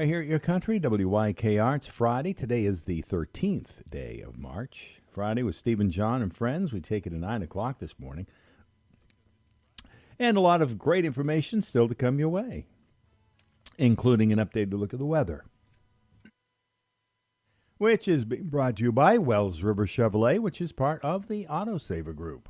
Right here at your country, WYKR. It's Friday. Today is the 13th day of March. Friday with Steve and John and friends. We take it at 9 o'clock this morning. And a lot of great information still to come your way, including an updated look at the weather, which is being brought to you by Wells River Chevrolet, which is part of the Autosaver Group.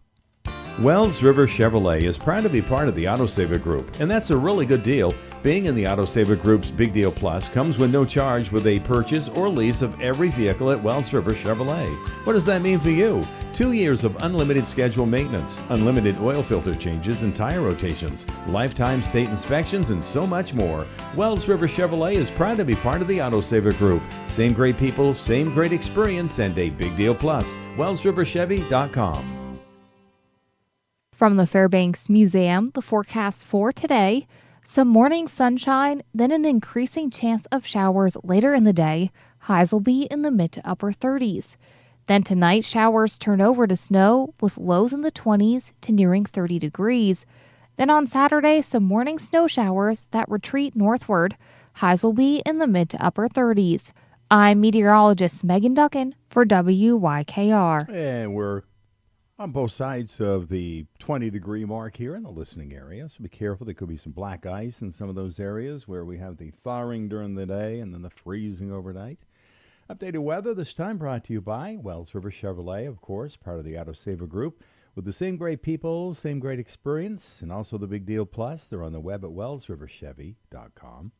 Wells River Chevrolet is proud to be part of the Autosaver Group, and that's a really good deal. Being in the Autosaver Group's Big Deal Plus comes with no charge with a purchase or lease of every vehicle at Wells River Chevrolet. What does that mean for you? 2 years of unlimited scheduled maintenance, unlimited oil filter changes and tire rotations, lifetime state inspections, and so much more. Wells River Chevrolet is proud to be part of the Autosaver Group. Same great people, same great experience, and a Big Deal Plus. WellsRiverChevy.com. From the Fairbanks Museum, the forecast for today: some morning sunshine, then an increasing chance of showers later in the day. Highs will be in the mid to upper 30s. Then tonight, showers turn over to snow with lows in the 20s to nearing 30 degrees. Then on Saturday, some morning snow showers that retreat northward. Highs will be in the mid to upper 30s. I'm meteorologist Megan Duckin for WYKR. And we're on both sides of the 20-degree mark here in the listening area, so be careful. There could be some black ice in some of those areas where we have the thawing during the day and then the freezing overnight. Updated weather this time brought to you by Wells River Chevrolet, of course, part of the Autosaver Group, with the same great people, same great experience, and also the Big Deal Plus. They're on the web at wellsriverchevy.com.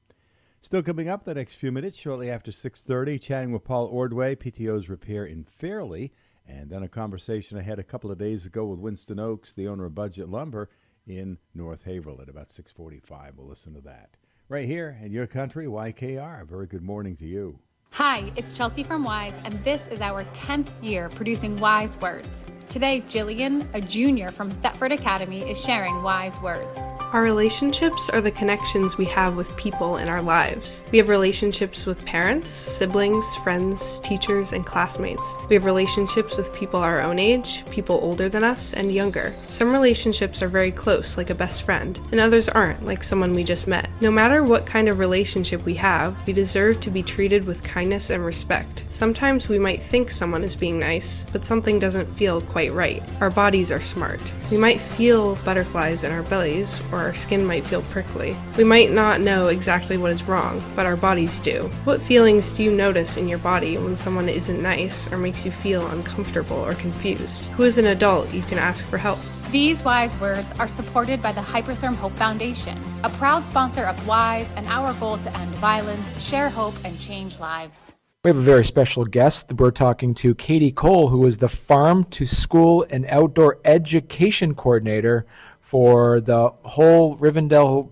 Still coming up the next few minutes, shortly after 6:30, chatting with Paul Ordway, PTO's Repair in Fairleigh. And then a conversation I had a couple of days ago with Winston Oakes, the owner of Budget Lumber in North Haverhill at about 6:45. We'll listen to that. Right here in your country, YKR. A very good morning to you. Hi, it's Chelsea from Wise, and this is our 10th year producing Wise Words. Today, Jillian, a junior from Thetford Academy, is sharing Wise Words. Our relationships are the connections we have with people in our lives. We have relationships with parents, siblings, friends, teachers, and classmates. We have relationships with people our own age, people older than us, and younger. Some relationships are very close, like a best friend, and others aren't, like someone we just met. No matter what kind of relationship we have, we deserve to be treated with kindness and respect. Sometimes we might think someone is being nice, but something doesn't feel quite right. Our bodies are smart. We might feel butterflies in our bellies, or our skin might feel prickly. We might not know exactly what is wrong, but our bodies do. What feelings do you notice in your body when someone isn't nice or makes you feel uncomfortable or confused? Who is an adult you can ask for help? These Wise Words are supported by the Hypertherm Hope Foundation, a proud sponsor of Wise and our goal to end violence, share hope, and change lives. We have a very special guest. We're talking to Katie Cole, who is the Farm to School and Outdoor Education Coordinator for the whole Rivendell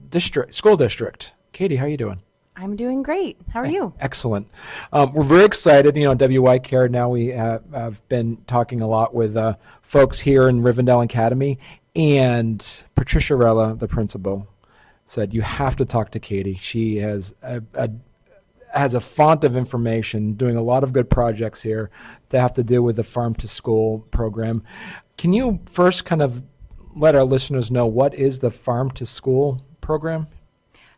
school district. Katie, how are you doing? I'm doing great. How are you? Excellent. We're very excited. WYCare now, we have been talking a lot with folks here in Rivendell Academy, and Patricia Rella, the principal, said you have to talk to Katie. She has a font of information, doing a lot of good projects here that have to do with the Farm to School program. Can you first kind of let our listeners know what is the Farm to School program?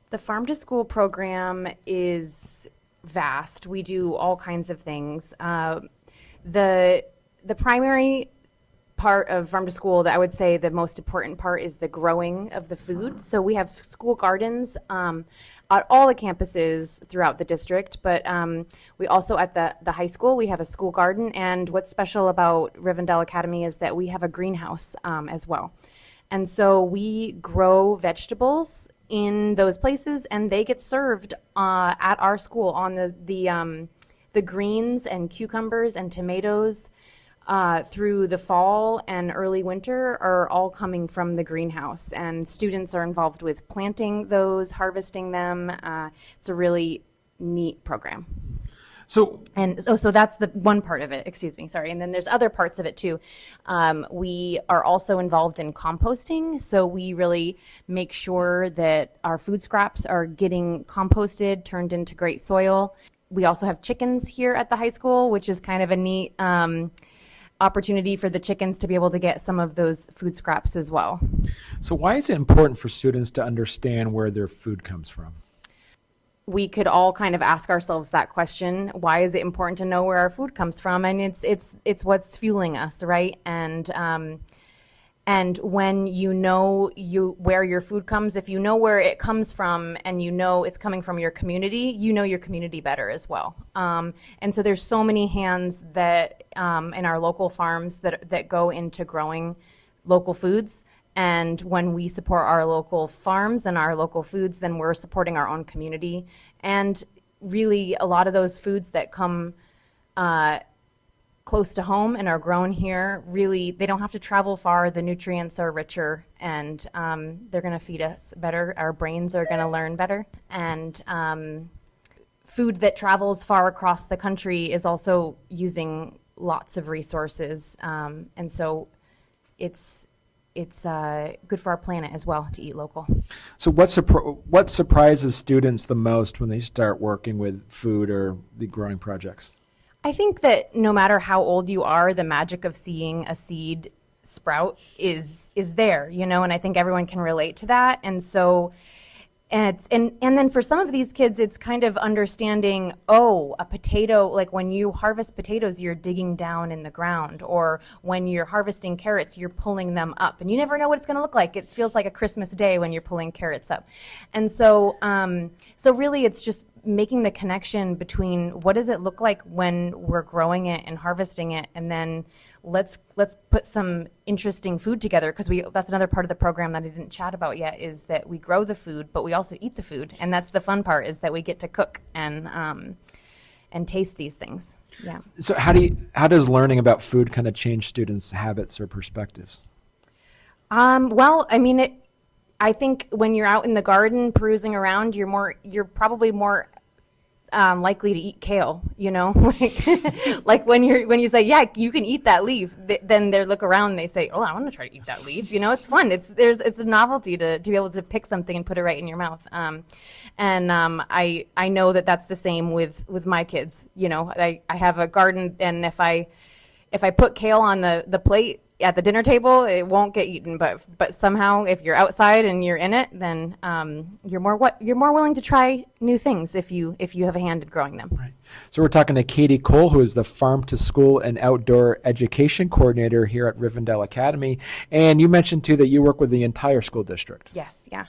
The Farm to School program is vast. We do all kinds of things. The primary part of Farm to School, that I would say the most important part, is the growing of the food. So we have school gardens at all the campuses throughout the district, but we also at the high school, we have a school garden, and what's special about Rivendell Academy is that we have a greenhouse as well. And so we grow vegetables in those places, and they get served at our school on the greens and cucumbers and tomatoes through the fall and early winter are all coming from the greenhouse, and students are involved with planting those, harvesting them. It's a really neat program. So that's the one part of it, sorry. And then there's other parts of it too. We are also involved in composting. So we really make sure that our food scraps are getting composted, turned into great soil. We also have chickens here at the high school, which is kind of a neat opportunity for the chickens to be able to get some of those food scraps as well. So why is it important for students to understand where their food comes from? we could all kind of ask ourselves that question: why is it important to know where our food comes from? And it's what's fueling us, right? And when you know where your food comes, if you know where it comes from and you know it's coming from your community, you know your community better as well. And so there's so many hands that in our local farms that go into growing local foods. And when we support our local farms and our local foods, then we're supporting our own community. And really, a lot of those foods that come close to home and are grown here, really, they don't have to travel far. The nutrients are richer, and they're going to feed us better. Our brains are going to learn better. And food that travels far across the country is also using lots of resources. And so it's good for our planet as well to eat local. So what surprises students the most when they start working with food or the growing projects? I think that no matter how old you are, the magic of seeing a seed sprout is there, and I think everyone can relate to that. And so and then for some of these kids, it's kind of understanding, a potato, like when you harvest potatoes, you're digging down in the ground, or when you're harvesting carrots, you're pulling them up, and you never know what it's going to look like. It feels like a Christmas day when you're pulling carrots up. And so so really it's just making the connection between what does it look like when we're growing it and harvesting it, and then let's put some interesting food together, because that's another part of the program that I didn't chat about yet, is that we grow the food, but we also eat the food, and that's the fun part, is that we get to cook and taste these things. Yeah. So how does learning about food kind of change students' habits or perspectives? Well, I mean, I think when you're out in the garden perusing around, you're probably more likely to eat kale, like when you say, yeah, you can eat that leaf, then they look around and they say, oh, I want to try to eat that leaf. It's fun. It's a novelty to be able to pick something and put it right in your mouth. And I know that that's the same with my kids. I have a garden, and if I put kale on the plate at the dinner table, it won't get eaten. But somehow, if you're outside and you're in it, then you're more willing to try new things if you have a hand in growing them. Right. So we're talking to Katie Cole, who is the Farm to School and Outdoor Education Coordinator here at Rivendell Academy. And you mentioned too that you work with the entire school district. Yes. Yeah.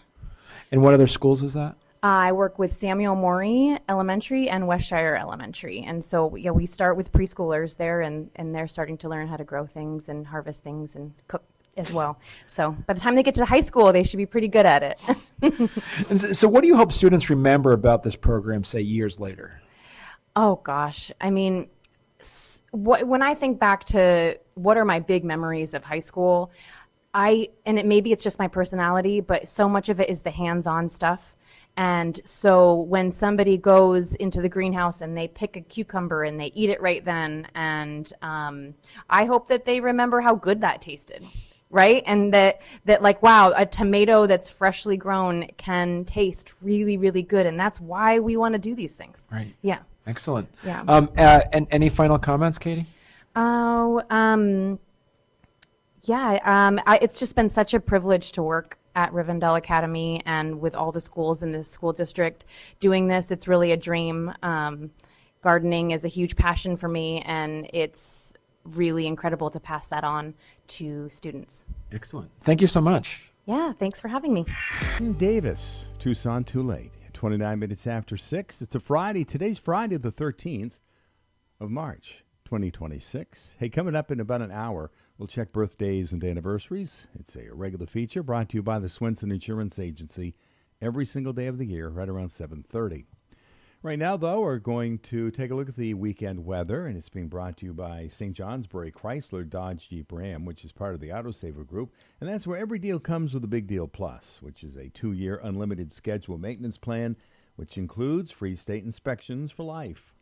And what other schools is that? I work with Samuel Morey Elementary and Westshire Elementary. And so we start with preschoolers there, and they're starting to learn how to grow things and harvest things and cook as well. So by the time they get to high school, they should be pretty good at it. And so what do you hope students remember about this program, say, years later? Oh, gosh. I mean, when I think back to what are my big memories of high school, maybe it's just my personality, but so much of it is the hands-on stuff. And so when somebody goes into the greenhouse and they pick a cucumber and they eat it right then, and I hope that they remember how good that tasted, right? And that like, wow, a tomato that's freshly grown can taste really, really good, and that's why we want to do these things. Right. Yeah. Excellent. Yeah. And any final comments, Katie? It's just been such a privilege to work at Rivendell Academy and with all the schools in the school district doing this. It's really a dream. Gardening is a huge passion for me, and it's really incredible to pass that on to students. Excellent. Thank you so much. Yeah, thanks for having me. Davis, Tucson, too late. 29 minutes after 6. It's a Friday. Today's Friday, the 13th of March, 2026. Hey, coming up in about an hour, we'll check birthdays and anniversaries. It's a regular feature brought to you by the Swenson Insurance Agency every single day of the year, right around 7:30. Right now, though, we're going to take a look at the weekend weather, and it's being brought to you by St. Johnsbury Chrysler Dodge Jeep Ram, which is part of the Autosaver Group, and that's where every deal comes with a Big Deal Plus, which is a 2-year unlimited schedule maintenance plan, which includes free state inspections for life.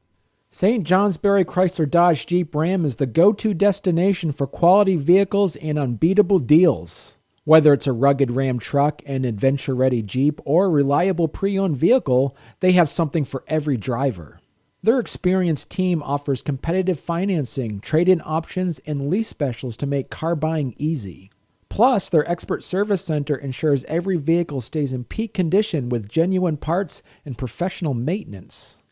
St. Johnsbury Chrysler Dodge Jeep Ram is the go-to destination for quality vehicles and unbeatable deals. Whether it's a rugged Ram truck, an adventure-ready Jeep, or a reliable pre-owned vehicle, they have something for every driver. Their experienced team offers competitive financing, trade-in options, and lease specials to make car buying easy. Plus, their expert service center ensures every vehicle stays in peak condition with genuine parts and professional maintenance.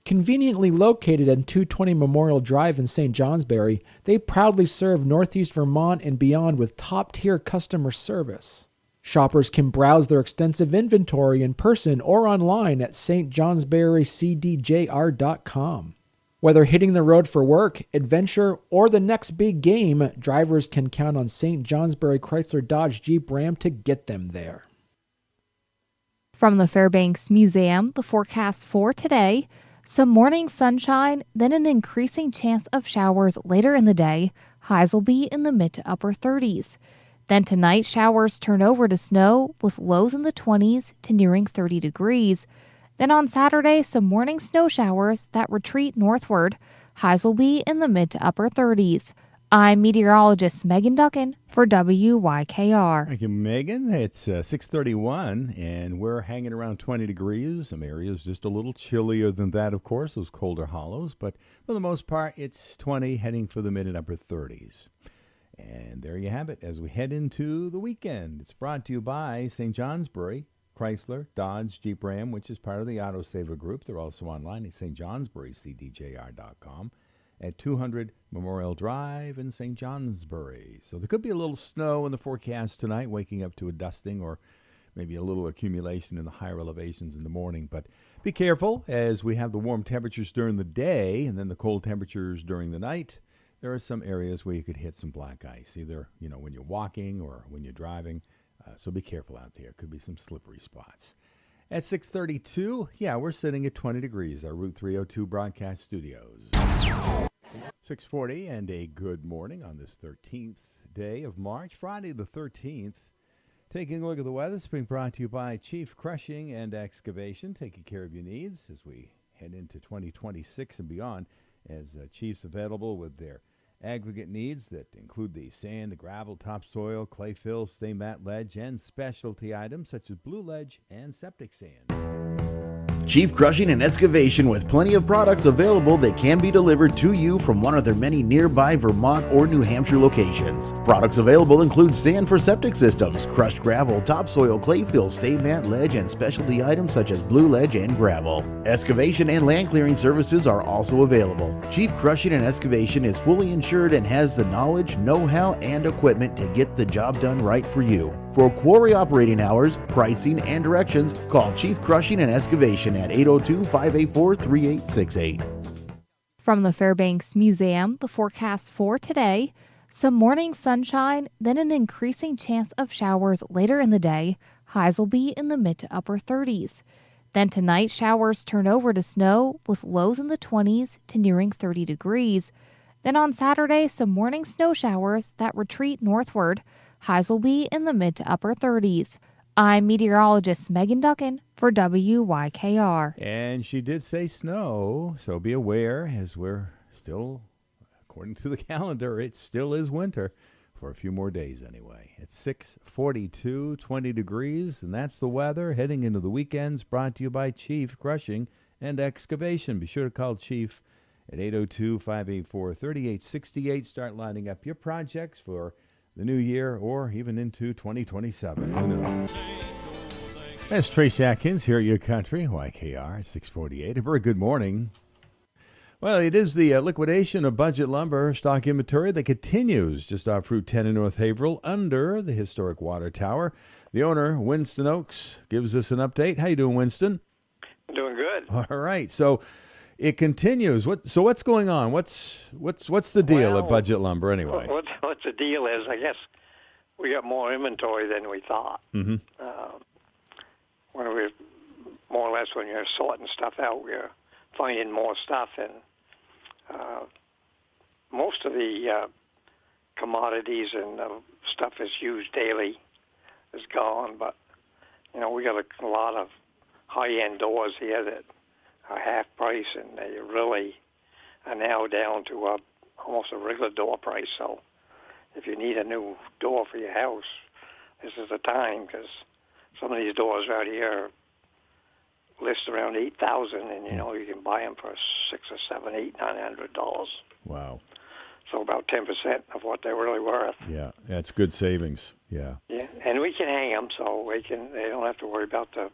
Conveniently located at 220 Memorial Drive in St. Johnsbury, they proudly serve Northeast Vermont and beyond with top-tier customer service. Shoppers can browse their extensive inventory in person or online at stjohnsburycdjr.com. Whether hitting the road for work, adventure, or the next big game, drivers can count on St. Johnsbury Chrysler Dodge Jeep Ram to get them there. From the Fairbanks Museum, the forecast for today: some morning sunshine, then an increasing chance of showers later in the day. Highs will be in the mid to upper 30s. Then tonight, showers turn over to snow with lows in the 20s to nearing 30 degrees. Then on Saturday, some morning snow showers that retreat northward. Highs will be in the mid to upper 30s. I'm meteorologist Megan Duckin for WYKR. Thank you, Megan. It's 6:31, and we're hanging around 20 degrees. Some areas just a little chillier than that, of course, those colder hollows. But for the most part, it's 20, heading for the mid and upper 30s. And there you have it as we head into the weekend. It's brought to you by St. Johnsbury Chrysler Dodge Jeep Ram, which is part of the Autosaver Group. They're also online at stjohnsburycdjr.com at 200 Memorial Drive in St. Johnsbury. So there could be a little snow in the forecast tonight, waking up to a dusting or maybe a little accumulation in the higher elevations in the morning. But be careful as we have the warm temperatures during the day and then the cold temperatures during the night. There are some areas where you could hit some black ice, either when you're walking or when you're driving. So be careful out there. Could be some slippery spots. At 6:32, we're sitting at 20 degrees, our Route 302 broadcast studios. 6:40 and a good morning on this 13th day of March, Friday the 13th. Taking a look at the weather, it's being brought to you by Chief Crushing and Excavation, taking care of your needs as we head into 2026 and beyond, as Chief's available with their aggregate needs that include the sand, the gravel, topsoil, clay fill, stay mat ledge, and specialty items such as blue ledge and septic sand. Chief Crushing and Excavation, with plenty of products available that can be delivered to you from one of their many nearby Vermont or New Hampshire locations. Products available include sand for septic systems, crushed gravel, topsoil, clay fill, stay mat, ledge, and specialty items such as blue ledge and gravel. Excavation and land clearing services are also available. Chief Crushing and Excavation is fully insured and has the knowledge, know-how, and equipment to get the job done right for you. For quarry operating hours, pricing, and directions, call Chief Crushing and Excavation at 802-584-3868. From the Fairbanks Museum, the forecast for today: some morning sunshine, then an increasing chance of showers later in the day. Highs will be in the mid to upper 30s. Then tonight, showers turn over to snow with lows in the 20s to nearing 30 degrees. Then on Saturday, some morning snow showers that retreat northward. Highs will be in the mid to upper 30s. I'm meteorologist Megan Duckin for WYKR. And she did say snow, so be aware as we're still, according to the calendar, it still is winter for a few more days anyway. It's 6:42, 20 degrees, and that's the weather heading into the weekends, brought to you by Chief Crushing and Excavation. Be sure to call Chief at 802-584-3868. Start lining up your projects for the new year or even into 2027. Who knows? That's Trace Atkins here at your country, YKR 648. A very good morning. Well, it is the liquidation of budget lumber stock inventory that continues just off Route 10 in North Haverhill under the historic water tower. The owner, Winston Oakes, gives us an update. How you doing, Winston? Doing good. All right. So it continues. What's going on? What's the deal at Budget Lumber anyway? What's the deal is, I guess we got more inventory than we thought. Mm-hmm. When we're more or less when you're sorting stuff out, we're finding more stuff, and most of the commodities and stuff that's used daily is gone. But we got a lot of high-end doors here that are half price, and they really are now down to almost a regular door price. So if you need a new door for your house, this is the time, because some of these doors out here list around $8,000, and you can buy them for $600, $700, $800, $900. Wow. So about 10% of what they're really worth. Yeah, that's good savings. Yeah. Yeah, and we can hang them so they don't have to worry about the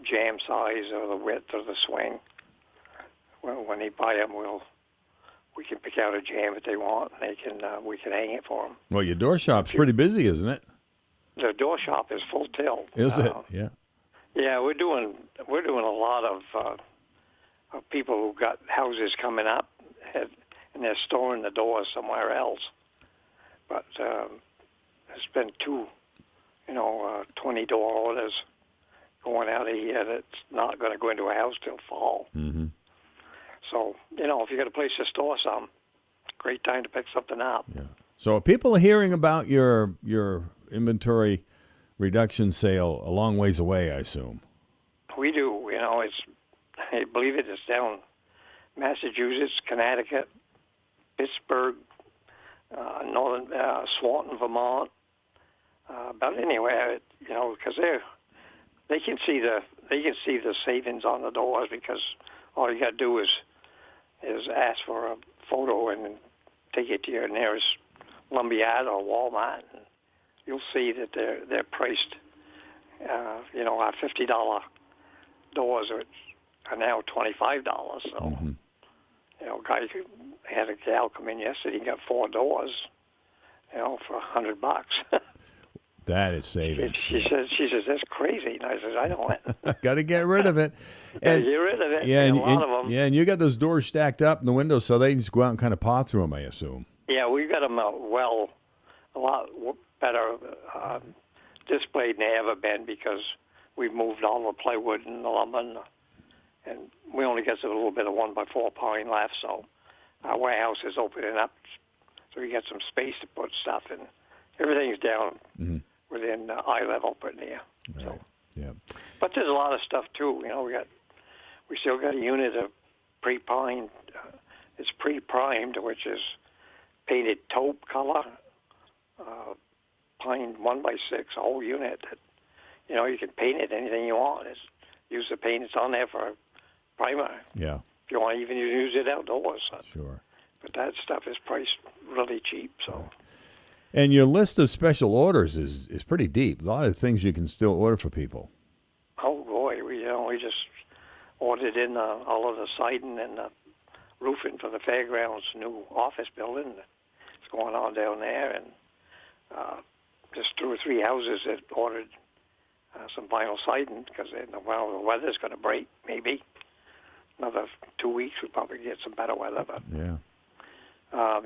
jam size or the width or the swing. When they buy them, we can pick out a jam that they want, and we can hang it for them. Well, your door shop's pretty busy, isn't it? The door shop is full tilt. Is it? Yeah. Yeah, we're doing a lot of people who got houses coming up, and they're storing the doors somewhere else. But there's been 20 door orders going out of here that's not going to go into a house till fall. Mm-hmm. So, if you got a place to store some, great time to pick something up. Yeah. So people are hearing about your inventory reduction sale a long ways away, I assume. We do. I believe it's down Massachusetts, Connecticut, Pittsburgh, northern Swanton, Vermont, about anywhere. Because they can see the savings on the doors, because all you got to do is ask for a photo and take it to your nearest lumberyard or Walmart, and you'll see that they're priced. Our $50 doors are now $25. So, mm-hmm. Guy had a gal come in yesterday and got 4 doors, for $100. That is savings. She says that's crazy, and I says I don't. Got to get rid of it. And get rid of it. Yeah, and a lot of them. Yeah, and you got those doors stacked up in the windows, so they can just go out and kind of paw through them, I assume. Yeah, we've got them a lot better displayed than they ever been, because we've moved all the plywood and the lumber, and we only got a little bit of 1x4 pine left, so our warehouse is opening up, so we got some space to put stuff in. Everything's down within eye level pretty near. Right. So. Yeah. But there's a lot of stuff too. We still got a unit of pre-pined. It's pre-primed, which is painted taupe color, pine 1x6, a whole unit. That, you can paint it anything you want. Use the paint that's on there for a primer. Yeah. If you want to even use it outdoors. Sure. But that stuff is priced really cheap. So. And your list of special orders is pretty deep. A lot of things you can still order for people. Oh boy, we just ordered in all of the siding and the roofing for the fairgrounds new office building. It's going on down there, and just 2 or 3 houses that ordered some vinyl siding, because the weather's going to break. Maybe another 2 weeks we'll probably get some better weather. But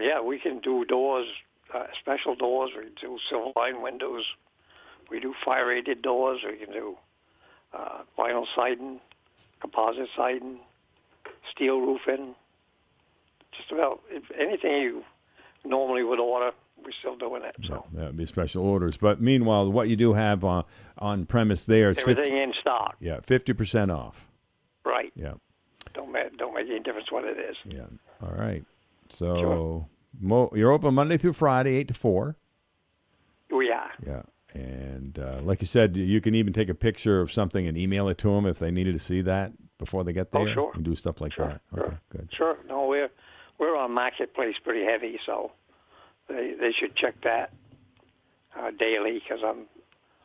yeah, we can do doors. Special doors. We do silver line windows. We do fire-rated doors. We can do vinyl siding, composite siding, steel roofing. Just about anything you normally would order, we're still doing it. So that would be special orders. But meanwhile, what you do have on premise there is everything in stock. Yeah, 50% off. Right. Yeah. Don't make any difference what it is. Yeah. All right. So. Sure. You're open Monday through Friday, 8 to 4. We are. Yeah. And like you said, you can even take a picture of something and email it to them if they needed to see that before they get there. Oh, sure. And do stuff like that. Sure. Okay, good. Sure. No, we're on Marketplace pretty heavy, so they should check that daily, because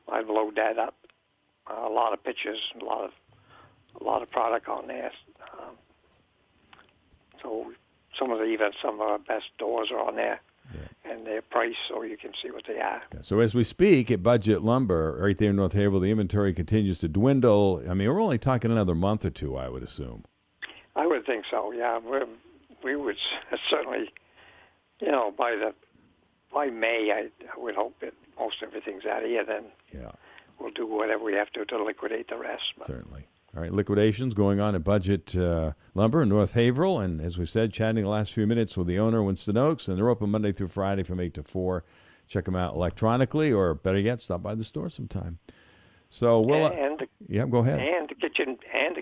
I load that up. A lot of pictures, a lot of product on there. So some of our best doors are on there, and their price, so you can see what they are. Yeah. So as we speak at Budget Lumber, right there in North Haverhill, the inventory continues to dwindle. I mean, we're only talking another month or two, I would assume. I would think so. Yeah, we would certainly, by May, I would hope that most everything's out of here. Then we'll do whatever we have to liquidate the rest. But. Certainly. All right, liquidations going on at Budget Lumber in North Haverhill. And as we said, chatting the last few minutes with the owner, Winston Oaks. And they're open Monday through Friday from 8 to 4. Check them out electronically, or better yet, stop by the store sometime. So, go ahead. And the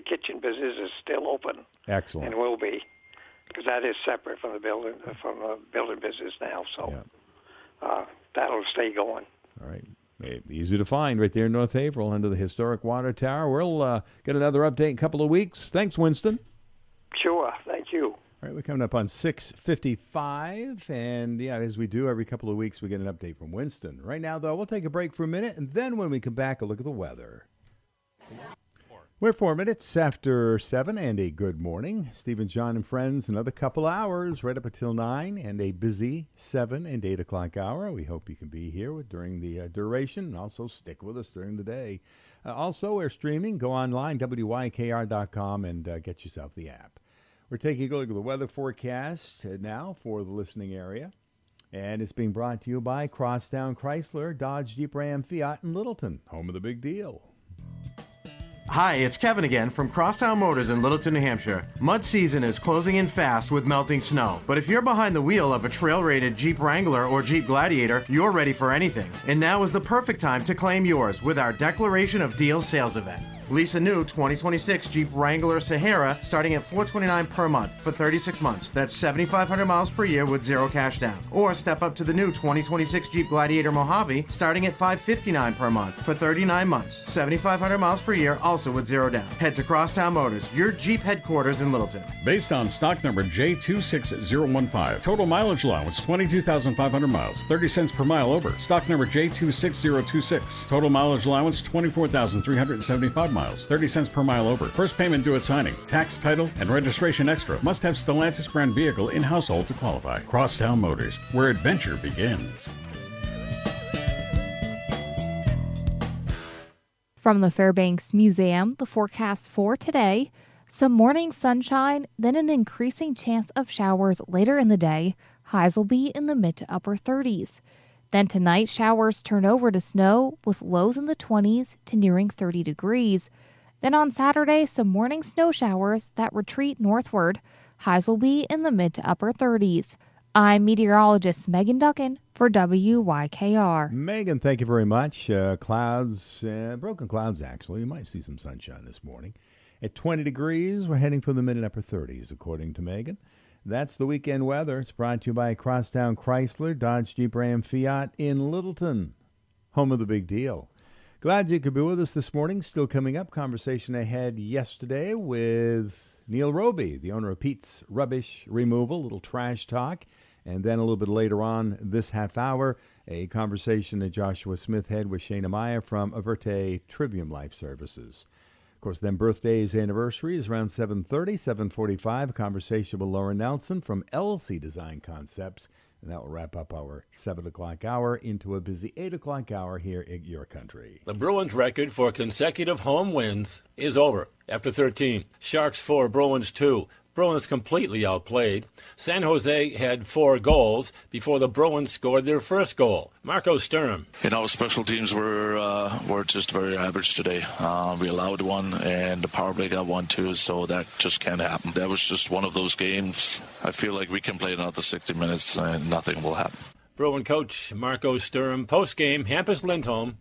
kitchen business is still open. Excellent. And will be, because that is separate from the building business now. So that'll stay going. All right. Easy to find right there in North Haverhill under the historic water tower. We'll get another update in a couple of weeks. Thanks, Winston. Sure. Thank you. All right, we're coming up on 6:55, and as we do every couple of weeks, we get an update from Winston. Right now, though, we'll take a break for a minute, and then when we come back, a look at the weather. We're 4 minutes after 7, and a good morning. Stephen, John, and friends, another couple hours right up until 9, and a busy 7 and 8 o'clock hour. We hope you can be here during the duration, and also stick with us during the day. Also, we're streaming. Go online, wykr.com, and get yourself the app. We're taking a look at the weather forecast now for the listening area. And it's being brought to you by Crosstown Chrysler, Dodge, Jeep, Ram, Fiat, and Littleton, home of the big deal. Hi, it's Kevin again from Crosstown Motors in Littleton, New Hampshire. Mud season is closing in fast with melting snow. But if you're behind the wheel of a trail-rated Jeep Wrangler or Jeep Gladiator, you're ready for anything. And now is the perfect time to claim yours with our Declaration of Deals sales event. Lease a new 2026 Jeep Wrangler Sahara starting at $429 per month for 36 months. That's 7,500 miles per year with zero cash down. Or step up to the new 2026 Jeep Gladiator Mojave starting at $559 per month for 39 months. 7,500 miles per year, also with zero down. Head to Crosstown Motors, your Jeep headquarters in Littleton. Based on stock number J26015. Total mileage allowance 22,500 miles. 30 cents per mile over. Stock number J26026. Total mileage allowance 24,375 miles, 30 cents per mile over. First payment due at signing. Tax, title, and registration extra. Must have Stellantis brand vehicle in household to qualify. Crosstown Motors, where adventure begins. From the Fairbanks Museum, the forecast for today: some morning sunshine, then an increasing chance of showers later in the day. Highs will be in the mid to upper 30s. Then tonight, showers turn over to snow with lows in the 20s to nearing 30 degrees. Then on Saturday, some morning snow showers that retreat northward. Highs will be in the mid to upper 30s. I'm meteorologist Megan Duckin for WYKR. Megan, thank you very much. Clouds, broken clouds actually. You might see some sunshine this morning. At 20 degrees, we're heading for the mid and upper 30s, according to Megan. That's the weekend weather. It's brought to you by Crosstown Chrysler, Dodge, Jeep, Ram, Fiat in Littleton, home of the big deal. Glad you could be with us this morning. Still coming up, conversation I had yesterday with Neil Robie, the owner of Pete's Rubbish Removal, a little trash talk. And then a little bit later on this half hour, a conversation that Joshua Smith had with Shanna Meyer from Averte Trivium Life Services. Of course, then birthdays, anniversaries around 7:30, 7:45. A conversation with Laura Nelson from LC Design Concepts. And that will wrap up our 7 o'clock hour into a busy 8 o'clock hour here at Your Country. The Bruins' record for consecutive home wins is over after 13. Sharks 4, Bruins 2. Bruins completely outplayed. San Jose had 4 goals before the Bruins scored their first goal. Marco Sturm. Special teams were just very average today. We allowed one, and the power play got one too, so that just can't happen. That was just one of those games. I feel like we can play another 60 minutes and nothing will happen. Bruin coach Marco Sturm, post-game, Hampus Lindholm,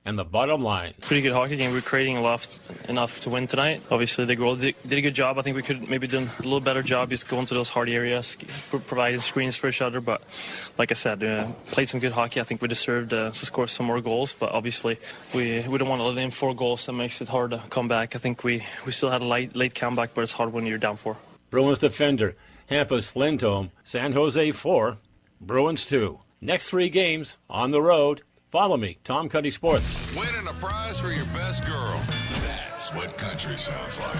and the bottom line. Pretty good hockey game. We're creating enough to win tonight. Obviously, the goal did a good job. I think we could maybe done a little better job just going to those hard areas, providing screens for each other. But like I said, played some good hockey. I think we deserved to score some more goals. But obviously, we don't want to let in 4 goals. That makes it hard to come back. I think we still had a late comeback, but it's hard when you're down 4. Bruins defender Hampus Lindholm, San Jose 4, Bruins 2. Next 3 games on the road. Follow me, Tom Cuddy Sports. Winning a prize for your best girl. That's what country sounds like.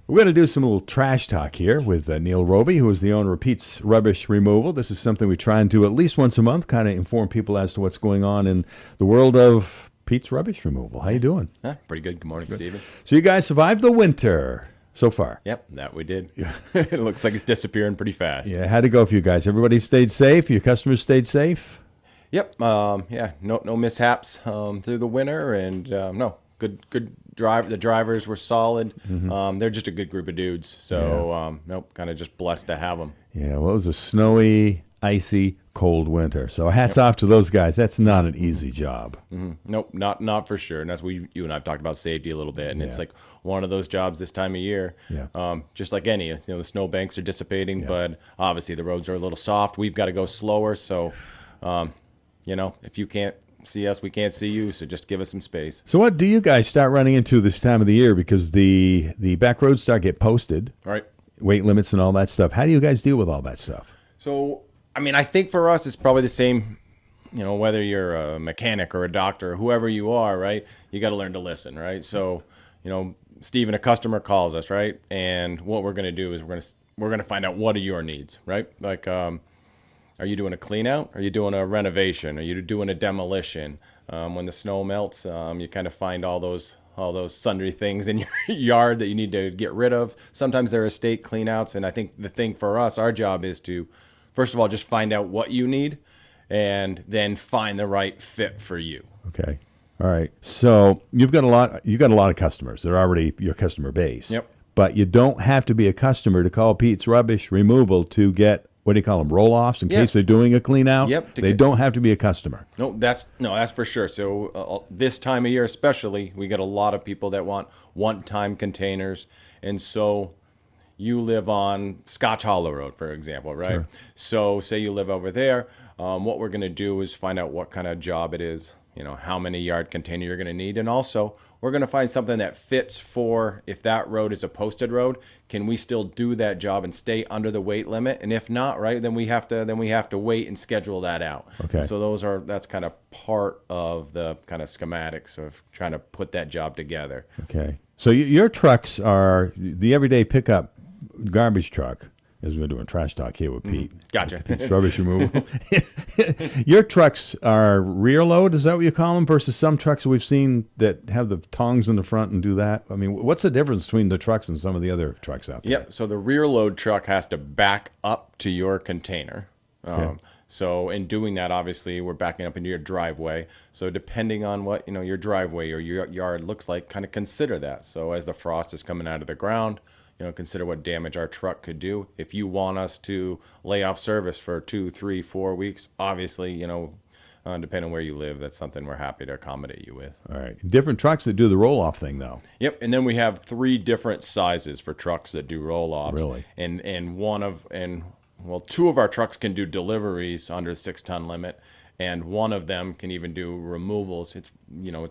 We're going to do some little trash talk here with Neil Robie, who is the owner of Pete's Rubbish Removal. This is something we try and do at least once a month, kind of inform people as to what's going on in the world of Pete's Rubbish Removal. How you doing? Pretty good. Good morning, Stephen. So you guys survived the winter so far? Yep, that we did. Yeah. It looks like it's disappearing pretty fast. Yeah, how'd it go for you guys? Everybody stayed safe? Your customers stayed safe? Yep. No mishaps through the winter, and good drive. The drivers were solid. Mm-hmm. They're just a good group of dudes. So kind of just blessed to have them. Yeah. Well, it was a snowy, icy, cold winter. So hats off to those guys. That's not an easy job. Mm-hmm. Nope, not for sure. And that's what you and I've talked about safety a little bit. And it's like one of those jobs this time of year. Yeah. Just like any, the snow banks are dissipating, but obviously the roads are a little soft. We've got to go slower. So. If you can't see us, we can't see you, so just give us some space. So what do you guys start running into this time of the year? Because the back roads start get posted. Right. weight limits and all that stuff. How do you guys deal with all that stuff? So, I mean, I think for us, it's probably the same, whether you're a mechanic or a doctor, whoever you are, right? You got to learn to listen, right? So, Steven, a customer calls us, right? And what we're going to do is we're going to find out what are your needs, right? Like, are you doing a clean out? Are you doing a renovation? Are you doing a demolition? When the snow melts, you kind of find all those sundry things in your yard that you need to get rid of. Sometimes there are estate clean outs, and I think the thing for us, our job is to, first of all, just find out what you need and then find the right fit for you. Okay. All right. So you've got a lot of customers. They're already your customer base. Yep. But you don't have to be a customer to call Pete's Rubbish Removal to get, what do you call them, roll-offs in case they're doing a clean out? Yep. They don't have to be a customer. No, that's for sure. So this time of year especially, we get a lot of people that want one-time containers. And so you live on Scotch Hollow Road, for example, right? Sure. So say you live over there. What we're going to do is find out what kind of job it is, how many yard container you're going to need. And also, we're going to find something that fits for, if that road is a posted road, can we still do that job and stay under the weight limit? And if not, right, then we have to wait and schedule that out. Okay. So that's kind of part of the kind of schematics of trying to put that job together. Okay. So your trucks are the everyday pickup garbage truck, as we're doing trash talk here with Pete. Gotcha. Pete's Rubbish Removal. Your trucks are rear load, is that what you call them, versus some trucks that we've seen that have the tongs in the front and do that? I mean, what's the difference between the trucks and some of the other trucks out there? Yep. So the rear load truck has to back up to your container. Okay. So in doing that, obviously, we're backing up into your driveway. So depending on what your driveway or your yard looks like, kind of consider that. So as the frost is coming out of the ground, consider what damage our truck could do. If you want us to lay off service for 2, 3, 4 weeks, obviously, depending on where you live, that's something we're happy to accommodate you with. All right. Different trucks that do the roll-off thing, though. Yep. And then we have 3 different sizes for trucks that do roll-offs. Really? And 2 of our trucks can do deliveries under the 6-ton limit, and one of them can even do removals. It's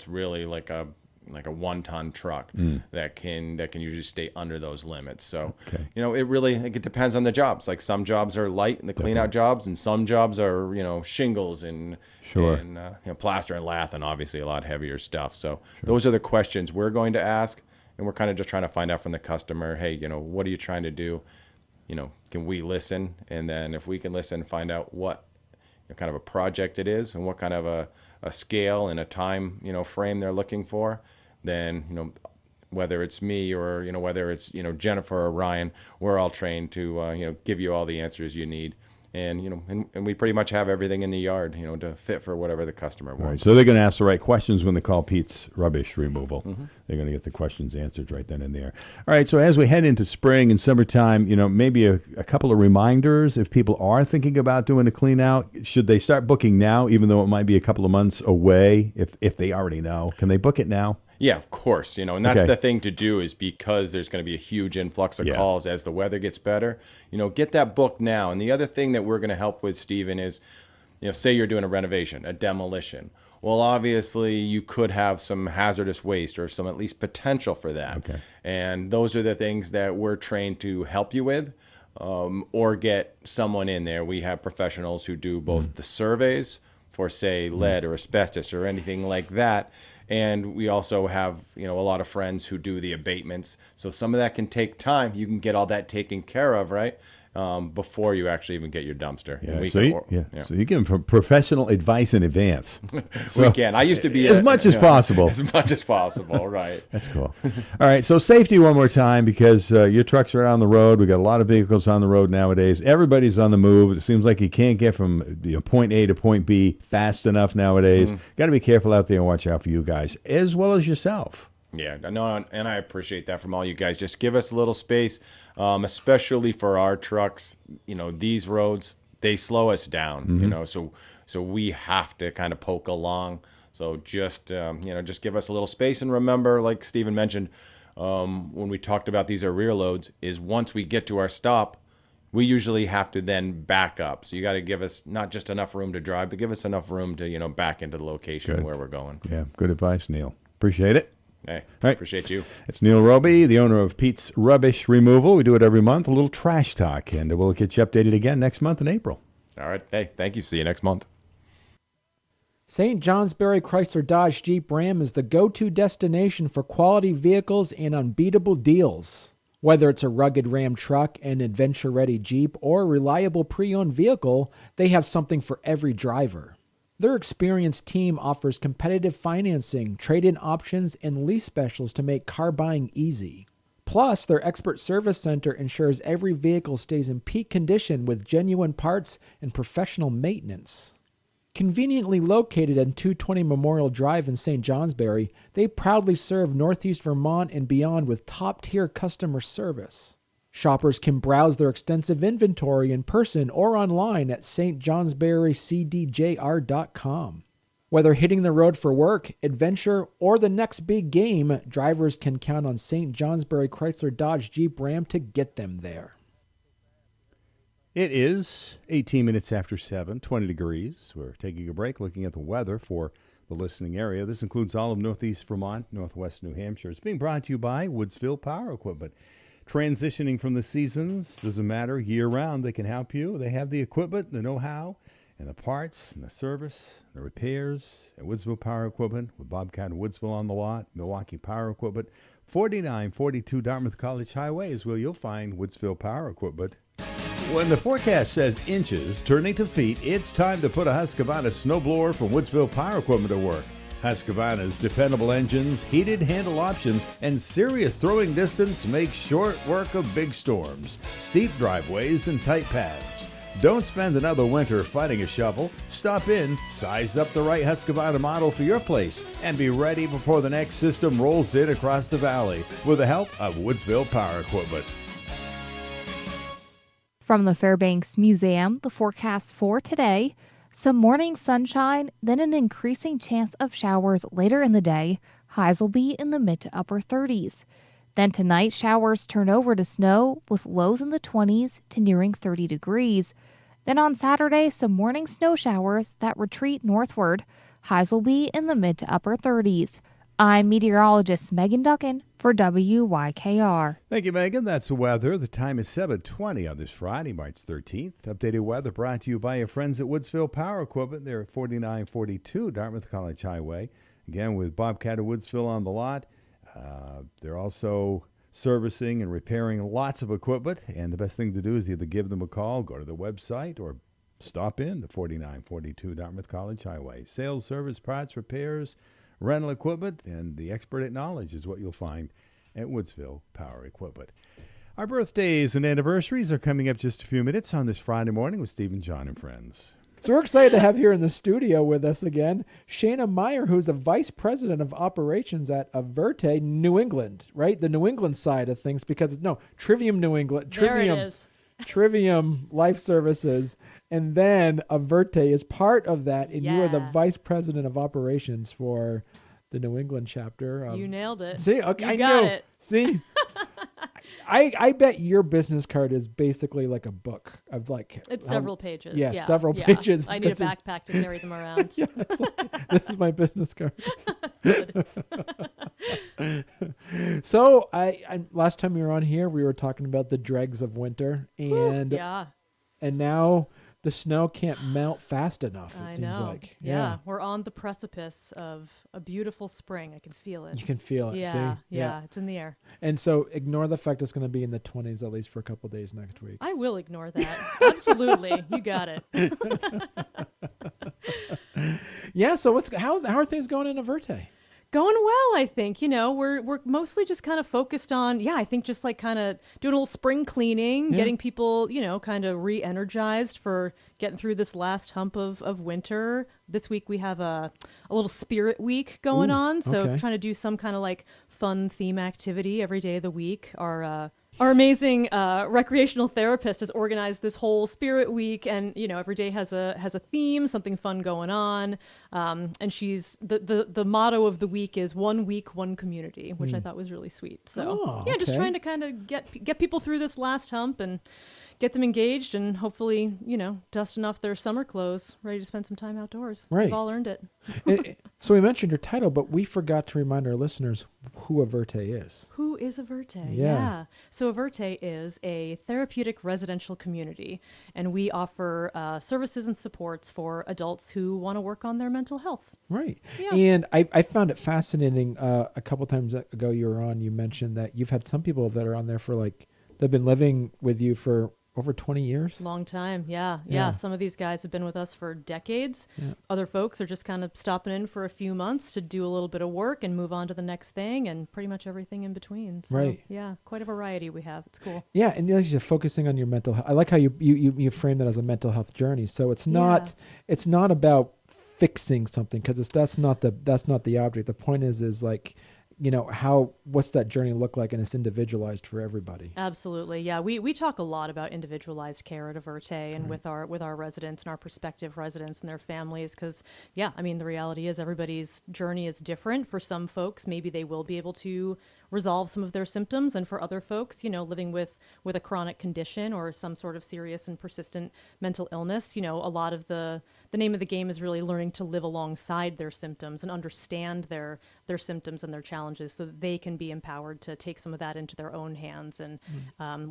really like a 1-ton truck that can usually stay under those limits. So, it depends on the jobs. Like some jobs are light in the clean out jobs, and some jobs are, shingles and, sure. and plaster and lath, and obviously a lot heavier stuff. So those are the questions we're going to ask. And we're kind of just trying to find out from the customer, hey, what are you trying to do? Can we listen? And then if we can listen, find out what kind of a project it is and what kind of a scale and a time, frame they're looking for, then, whether it's me or, whether it's, Jennifer or Ryan, we're all trained to, give you all the answers you need. And, and we pretty much have everything in the yard, to fit for whatever the customer wants. All right, so they're going to ask the right questions when they call Pete's Rubbish Removal. Mm-hmm. They're going to get the questions answered right then and there. All right, so as we head into spring and summertime, maybe a couple of reminders if people are thinking about doing a clean out. Should they start booking now, even though it might be a couple of months away, if they already know? Can they book it now? Yeah, of course, and that's the thing to do is because there's going to be a huge influx of calls as the weather gets better, get that booked now. And the other thing that we're going to help with, Stephen, is, say you're doing a renovation, a demolition. Well, obviously, you could have some hazardous waste or some at least potential for that. Okay. And those are the things that we're trained to help you with or get someone in there. We have professionals who do both the surveys for, say, lead or asbestos or anything like that. And we also have, a lot of friends who do the abatements. So some of that can take time. You can get all that taken care of, right, before you actually even get your dumpster. Yeah. So you give them professional advice in advance. We can. I used to be as much as possible. As much as possible, right. That's cool. All right, so safety one more time because your trucks are out on the road. We got a lot of vehicles on the road nowadays. Everybody's on the move. It seems like you can't get from point A to point B fast enough nowadays. Got to be careful out there and watch out for you guys as well as yourself. Yeah, no, and I appreciate that from all you guys. Just give us a little space, especially for our trucks. These roads, they slow us down, so we have to kind of poke along. So just give us a little space. And remember, like Stephen mentioned, when we talked about these are rear loads, is once we get to our stop, we usually have to then back up. So you got to give us not just enough room to drive, but give us enough room to, back into the location where we're going. Yeah, good advice, Neil. Appreciate it. Hey, right. Appreciate you. It's Neil Robie, the owner of Pete's Rubbish Removal. We do it every month, a little trash talk, and we'll get you updated again next month in April. All right. Hey, thank you. See you next month. St. Johnsbury Chrysler Dodge Jeep Ram is the go-to destination for quality vehicles and unbeatable deals. Whether it's a rugged Ram truck, an adventure-ready Jeep, or a reliable pre-owned vehicle, they have something for every driver. Their experienced team offers competitive financing, trade-in options, and lease specials to make car buying easy. Plus, their expert service center ensures every vehicle stays in peak condition with genuine parts and professional maintenance. Conveniently located at 220 Memorial Drive in St. Johnsbury, they proudly serve Northeast Vermont and beyond with top-tier customer service. Shoppers can browse their extensive inventory in person or online at stjohnsburycdjr.com. Whether hitting the road for work, adventure, or the next big game, drivers can count on St. Johnsbury Chrysler Dodge Jeep Ram to get them there. It is 18 minutes after 7, 20 degrees. We're taking a break looking at the weather for the listening area. This includes all of Northeast Vermont, Northwest New Hampshire. It's being brought to you by Woodsville Power Equipment. Transitioning from the seasons, doesn't matter, year-round, they can help you. They have the equipment, the know-how, and the parts, and the service, the repairs at Woodsville Power Equipment with Bobcat and Woodsville on the lot, Milwaukee Power Equipment. 4942 Dartmouth College Highway is where you'll find Woodsville Power Equipment. When the forecast says inches turning to feet, it's time to put a Husqvarna snowblower from Woodsville Power Equipment to work. Husqvarna's dependable engines, heated handle options, and serious throwing distance make short work of big storms, steep driveways, and tight paths. Don't spend another winter fighting a shovel. Stop in, size up the right Husqvarna model for your place, and be ready before the next system rolls in across the valley with the help of Woodsville Power Equipment. From the Fairbanks Museum, the forecast for today: some morning sunshine, then an increasing chance of showers later in the day. Highs will be in the mid to upper 30s. Then tonight, showers turn over to snow with lows in the 20s to nearing 30 degrees. Then on Saturday, some morning snow showers that retreat northward. Highs will be in the mid to upper 30s. I'm meteorologist Megan Duckin for WYKR. Thank you, Megan. That's the weather. The time is 7:20 on this Friday, March 13th. Updated weather brought to you by your friends at Woodsville Power Equipment. They're at 4942 Dartmouth College Highway. Again, with Bobcat and Woodsville on the lot. They're also servicing and repairing lots of equipment. And the best thing to do is either give them a call, go to the website, or stop in to 4942 Dartmouth College Highway. Sales, service, parts, repairs, rental equipment, and the expert at knowledge is what you'll find at Woodsville Power Equipment. Our birthdays and anniversaries are coming up just a few minutes on this Friday morning with Stephen, John, and friends. So we're excited to have here in the studio with us again Shanna Meyer, who's a vice president of operations at Averte, New England, right? The New England side of things, because Trivium New England. There it is. Trivium Life Services, and then Averte is part of that, and you are the vice president of operations for the New England chapter. You nailed it. See, okay, you I got know. it. See, I bet your business card is basically like a book of like it's several pages. Yeah, several pages. I need a backpack to carry them around. Yeah, this is my business card. Good. So I last time we were on here, we were talking about the dregs of winter, and and now the snow can't melt fast enough. It seems like we're on the precipice of a beautiful spring. I can feel it. You can feel it. Yeah, see? yeah, it's in the air. And so ignore the fact it's going to be in the 20s at least for a couple of days next week. I will ignore that. Absolutely, you got it. Yeah. So how are things going in Averte? Going well, I think. We're mostly just kind of focused on, I think just like kind of doing a little spring cleaning, getting people, kind of re-energized for getting through this last hump of winter. This week we have a little spirit week going on, so trying to do some kind of like fun theme activity every day of the week. Our amazing recreational therapist has organized this whole spirit week, and every day has a theme, something fun going on. And she's the motto of the week is 1 week, 1 community, which I thought was really sweet. So just trying to kind of get people through this last hump and get them engaged and hopefully, dusting off their summer clothes, ready to spend some time outdoors. Right. We've all earned it. So we mentioned your title, but we forgot to remind our listeners who Averte is. Who is Averte? Yeah. So Averte is a therapeutic residential community, and we offer services and supports for adults who want to work on their mental health. Right. Yeah. And I found it fascinating. A couple times ago you were on, you mentioned that you've had some people that are on there for they've been living with you for over 20 years. Long time. Yeah. Some of these guys have been with us for decades. Yeah. Other folks are just kind of stopping in for a few months to do a little bit of work and move on to the next thing, and pretty much everything in between. So, right. Yeah, quite a variety we have. It's cool. Yeah, and you're focusing on your mental health. I like how you frame that as a mental health journey. So it's not about fixing something, because that's not the object. The point is what's that journey look like, and it's individualized for everybody. Absolutely. Yeah. We talk a lot about individualized care at Averte and with our residents and our prospective residents and their families, because the reality is everybody's journey is different. For some folks, maybe they will be able to resolve some of their symptoms, and for other folks, living with a chronic condition or some sort of serious and persistent mental illness, a lot of the name of the game is really learning to live alongside their symptoms and understand their symptoms and their challenges, so that they can be empowered to take some of that into their own hands and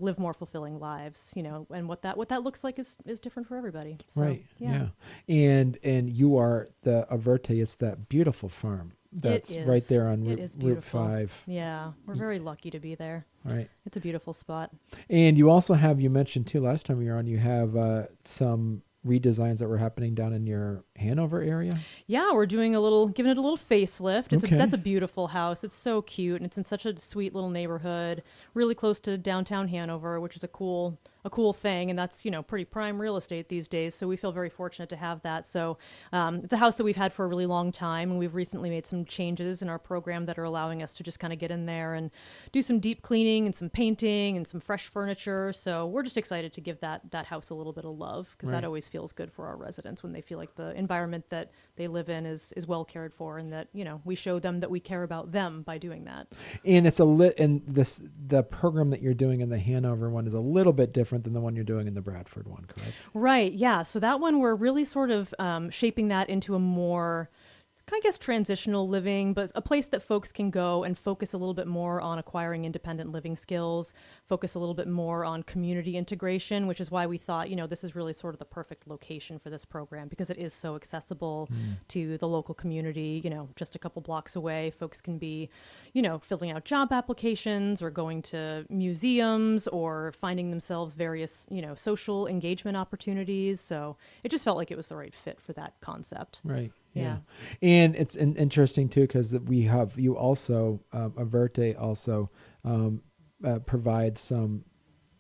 live more fulfilling lives. And what that looks like is different for everybody. So, right. Yeah. And you are the Averte. It's that beautiful farm that's right there on Route 5. Yeah, we're very lucky to be there. Right. It's a beautiful spot. And you also have, you mentioned too last time you were on, you have some redesigns that were happening down in your Hanover area. Yeah, we're giving it a little facelift. That's a beautiful house. It's so cute, and it's in such a sweet little neighborhood, really close to downtown Hanover, which is a cool thing, and that's pretty prime real estate these days. So we feel very fortunate to have that. So it's a house that we've had for a really long time, and we've recently made some changes in our program that are allowing us to just kind of get in there and do some deep cleaning and some painting and some fresh furniture. So we're just excited to give that house a little bit of love, because that always feels good for our residents when they feel like the environment that they live in is well cared for, and that we show them that we care about them by doing that. And it's the program that you're doing in the Hanover one is a little bit different than the one you're doing in the Bradford one, correct? Right. Yeah. So that one, we're really sort of shaping that into a more, I guess, transitional living, but a place that folks can go and focus a little bit more on acquiring independent living skills, focus a little bit more on community integration, which is why we thought, this is really sort of the perfect location for this program, because it is so accessible to the local community. Just a couple blocks away, folks can be, filling out job applications or going to museums or finding themselves various, social engagement opportunities. So it just felt like it was the right fit for that concept. Right. Yeah. And it's interesting too, because we have, you also, Averte also provides some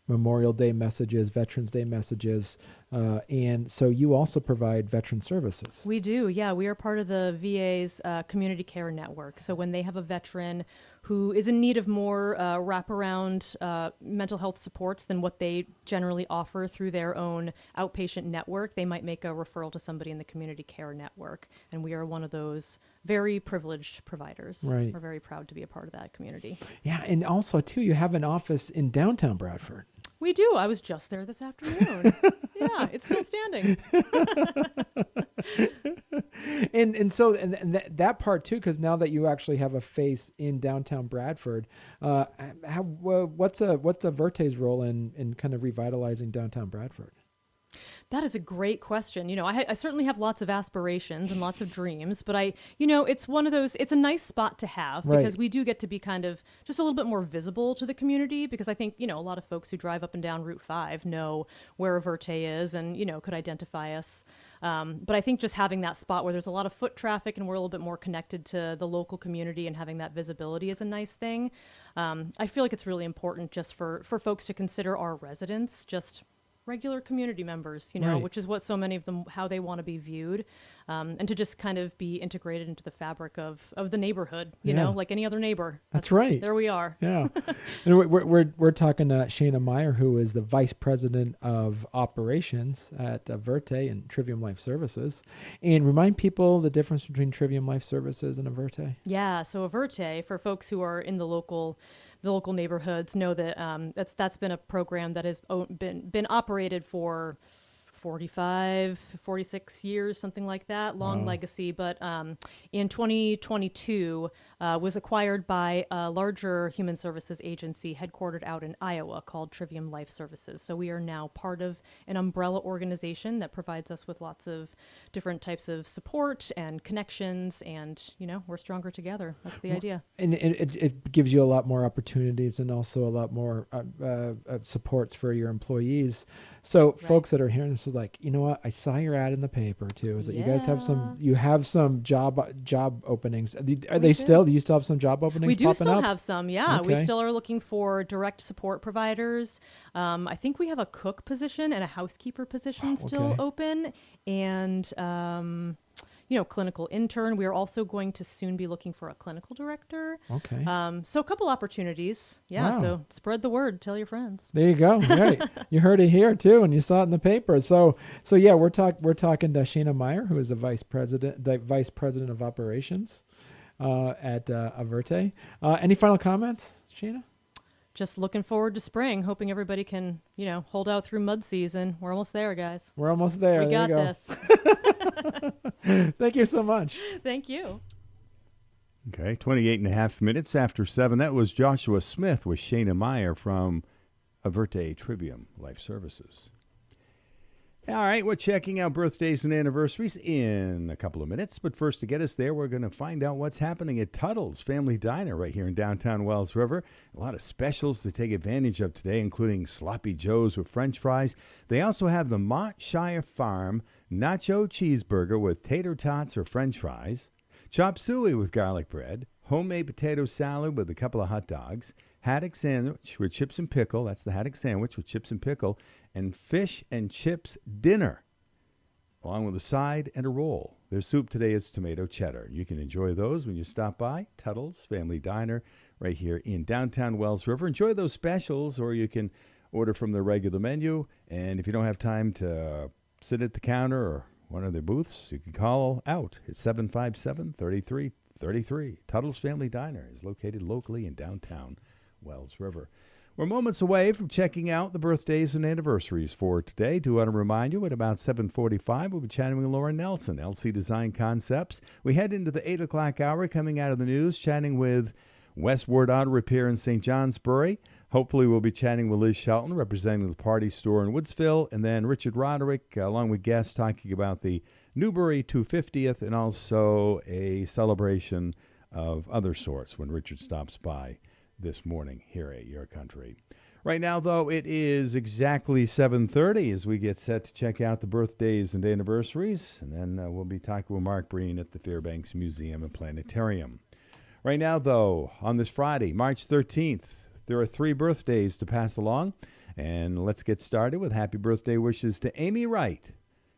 Memorial Day messages, Veterans Day messages, and so you also provide veteran services. We do, yeah. We are part of the VA's community care network. So when they have a veteran who is in need of more wraparound mental health supports than what they generally offer through their own outpatient network, they might make a referral to somebody in the community care network. And we are one of those very privileged providers. Right. We're very proud to be a part of that community. Yeah, and also too, you have an office in downtown Bradford. We do. I was just there this afternoon. Yeah, it's still standing. and so that part too, because now that you actually have a face in downtown Bradford, what's Averte's role in kind of revitalizing downtown Bradford? That is a great question. I certainly have lots of aspirations and lots of dreams, but it's one of those, it's a nice spot to have, because we do get to be kind of just a little bit more visible to the community, because I think, a lot of folks who drive up and down Route 5 know where Averte is and, could identify us. But I think just having that spot where there's a lot of foot traffic and we're a little bit more connected to the local community and having that visibility is a nice thing. I feel like it's really important just for folks to consider our residents just regular community members, which is what so many of them, how they want to be viewed, and to just kind of be integrated into the fabric of the neighborhood, like any other neighbor. That's right. There we are. Yeah. And we're talking to Shanna Meyer, who is the Vice President of Operations at Averte and Trivium Life Services. And remind people the difference between Trivium Life Services and Averte. Yeah. So Averte, for folks who are in the local the local neighborhoods know that that's been a program that has been operated for 45, 46 years, something like that, long legacy. But in 2022 was acquired by a larger human services agency headquartered out in Iowa called Trivium Life Services. So we are now part of an umbrella organization that provides us with lots of different types of support and connections, and, we're stronger together. That's the idea. And it gives you a lot more opportunities and also a lot more supports for your employees. So folks that are hearing this is like, you know what? I saw your ad in the paper too. Is that you guys have some job openings? Are they still? Do you still have some job openings? We do popping still up? have some. Yeah, we Okay. still are looking for direct support providers. I think we have a cook position and a housekeeper position still open, and clinical intern. We are also going to soon be looking for a clinical director. Okay. So a couple opportunities. Yeah. Wow. So spread the word. Tell your friends. There you go. Right. You heard it here too, and you saw it in the paper. So yeah, we're talking to Shanna Meyer, who is the vice president of operations at Averte. Any final comments, Shanna? Just looking forward to spring, hoping everybody can, hold out through mud season. We're almost there, guys. We're almost there. We There got you go. this. Thank you so much. Thank you. Okay, 28 and a half minutes after 7. That was Joshua Smith with Shanna Meyer from Averte Trivium Life Services. All right, we're checking out birthdays and anniversaries in a couple of minutes. But first, to get us there, we're going to find out what's happening at Tuttle's Family Diner right here in downtown Wells River. A lot of specials to take advantage of today, including Sloppy Joe's with French fries. They also have the Montshire Farm Nacho Cheeseburger with tater tots or French fries, chop suey with garlic bread, homemade potato salad with a couple of hot dogs, haddock sandwich with chips and pickle. That's the haddock sandwich with chips and pickle. And fish and chips dinner, along with a side and a roll. Their soup today is tomato cheddar. You can enjoy those when you stop by Tuttle's Family Diner right here in downtown Wells River. Enjoy those specials, or you can order from their regular menu. And if you don't have time to sit at the counter or one of their booths, you can call out at 757-3333. Tuttle's Family Diner is located locally in downtown Wells River. We're moments away from checking out the birthdays and anniversaries for today. Do want to remind you, at about 7:45, we'll be chatting with Laura Nelson, LC Design Concepts. We head into the 8 o'clock hour, coming out of the news, chatting with Westward Auto Repair in St. Johnsbury. Hopefully we'll be chatting with Liz Shelton, representing the Party Store in Woodsville, and then Richard Roderick, along with guests, talking about the Newbury 250th and also a celebration of other sorts when Richard stops by this morning here at Your Country. Right now, though, it is exactly 7:30 as we get set to check out the birthdays and anniversaries, and then we'll be talking with Mark Breen at the Fairbanks Museum and Planetarium. Right now, though, on this Friday, March 13th, there are 3 birthdays to pass along, and let's get started with happy birthday wishes to Amy Wright,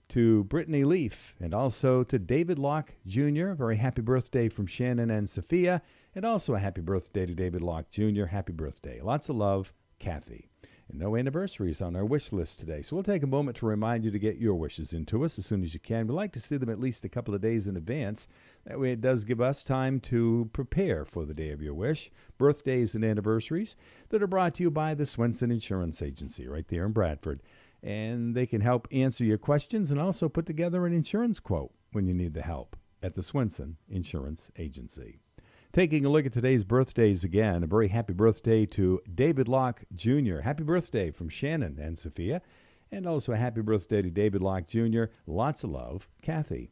to Brittany Leaf, and also to David Locke Jr. Very happy birthday from Shannon and Sophia. And also a happy birthday to David Locke Jr. Happy birthday. Lots of love, Kathy. And no anniversaries on our wish list today. So we'll take a moment to remind you to get your wishes into us as soon as you can. We'd like to see them at least a couple of days in advance. That way it does give us time to prepare for the day of your wish. Birthdays and anniversaries that are brought to you by the Swenson Insurance Agency right there in Bradford. And they can help answer your questions and also put together an insurance quote when you need the help at the Swenson Insurance Agency. Taking a look at today's birthdays again, a very happy birthday to David Locke Jr. Happy birthday from Shannon and Sophia. And also a happy birthday to David Locke Jr. Lots of love, Kathy.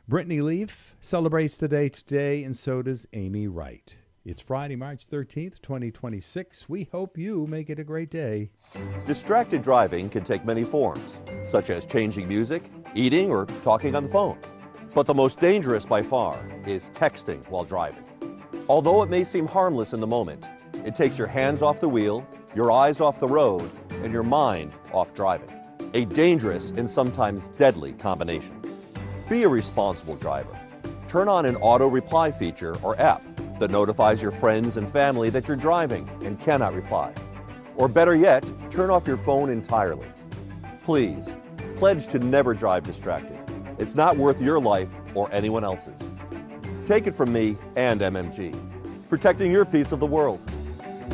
Brittany Leaf celebrates today, and so does Amy Wright. It's Friday, March 13th, 2026. We hope you make it a great day. Distracted driving can take many forms, such as changing music, eating, or talking on the phone. But the most dangerous by far is texting while driving. Although it may seem harmless in the moment, it takes your hands off the wheel, your eyes off the road, and your mind off driving. A dangerous and sometimes deadly combination. Be a responsible driver. Turn on an auto reply feature or app that notifies your friends and family that you're driving and cannot reply. Or better yet, turn off your phone entirely. Please, pledge to never drive distracted. It's not worth your life or anyone else's. Take it from me and MMG, protecting your piece of the world.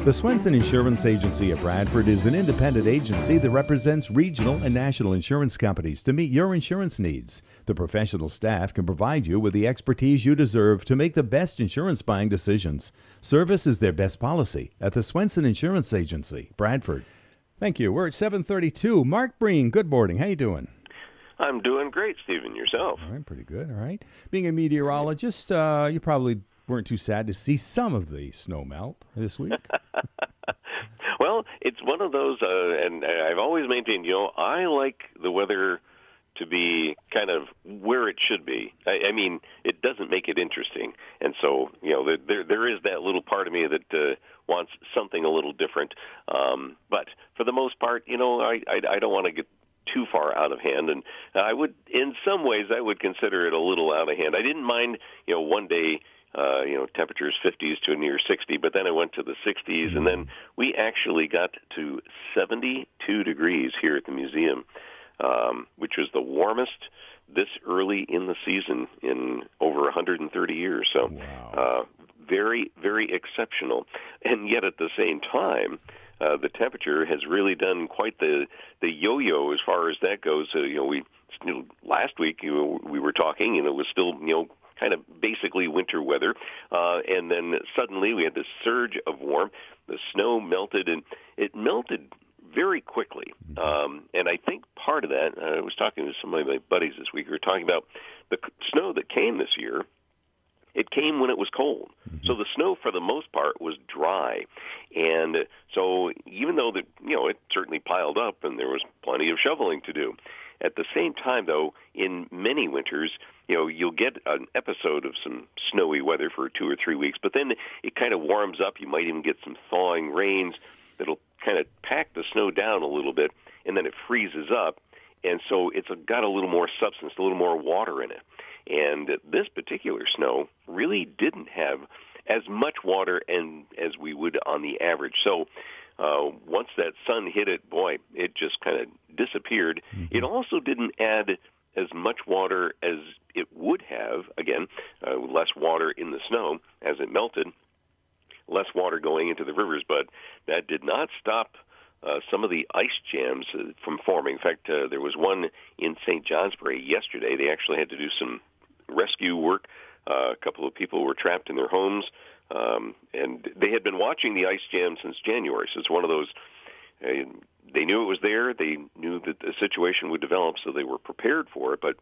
The Swenson Insurance Agency of Bradford is an independent agency that represents regional and national insurance companies to meet your insurance needs. The professional staff can provide you with the expertise you deserve to make the best insurance buying decisions. Service is their best policy at the Swenson Insurance Agency, Bradford. Thank you. We're at 7:32. Mark Breen, good morning. How you doing? I'm doing great, Stephen. Yourself? All right, pretty good. All right. Being a meteorologist, you probably weren't too sad to see some of the snow melt this week. Well, it's one of those, and I've always maintained, I like the weather to be kind of where it should be. I mean, it doesn't make it interesting. And so, there is that little part of me that wants something a little different. But for the most part, I don't want to get too far out of hand. And in some ways, I would consider it a little out of hand. I didn't mind, one day, temperatures 50s to near 60, but then I went to the 60s, and then we actually got to 72 degrees here at the museum, which was the warmest this early in the season in over 130 years. So very, very exceptional. And yet at the same time, the temperature has really done quite the yo-yo as far as that goes. Last week we were talking, it was still, kind of basically winter weather, and then suddenly we had this surge of warmth. The snow melted, and it melted very quickly. And I think part of that, I was talking to some of my buddies this week, we were talking about the snow that came this year. It came when it was cold. So the snow, for the most part, was dry. And so even though it certainly piled up and there was plenty of shoveling to do, at the same time, though, in many winters, you'll get an episode of some snowy weather for 2 or 3 weeks, but then it kind of warms up. You might even get some thawing rains that'll kind of pack the snow down a little bit, and then it freezes up. And so it's got a little more substance, a little more water in it. And this particular snow really didn't have as much water as we would on the average. So once that sun hit it, boy, it just kind of disappeared. It also didn't add as much water as it would have, again, less water in the snow as it melted, less water going into the rivers, but that did not stop some of the ice jams from forming. In fact, there was one in St. Johnsbury yesterday. They actually had to do some rescue work. A couple of people were trapped in their homes, and they had been watching the ice jam since January, so it's one of those, they knew it was there, they knew that the situation would develop, so they were prepared for it, but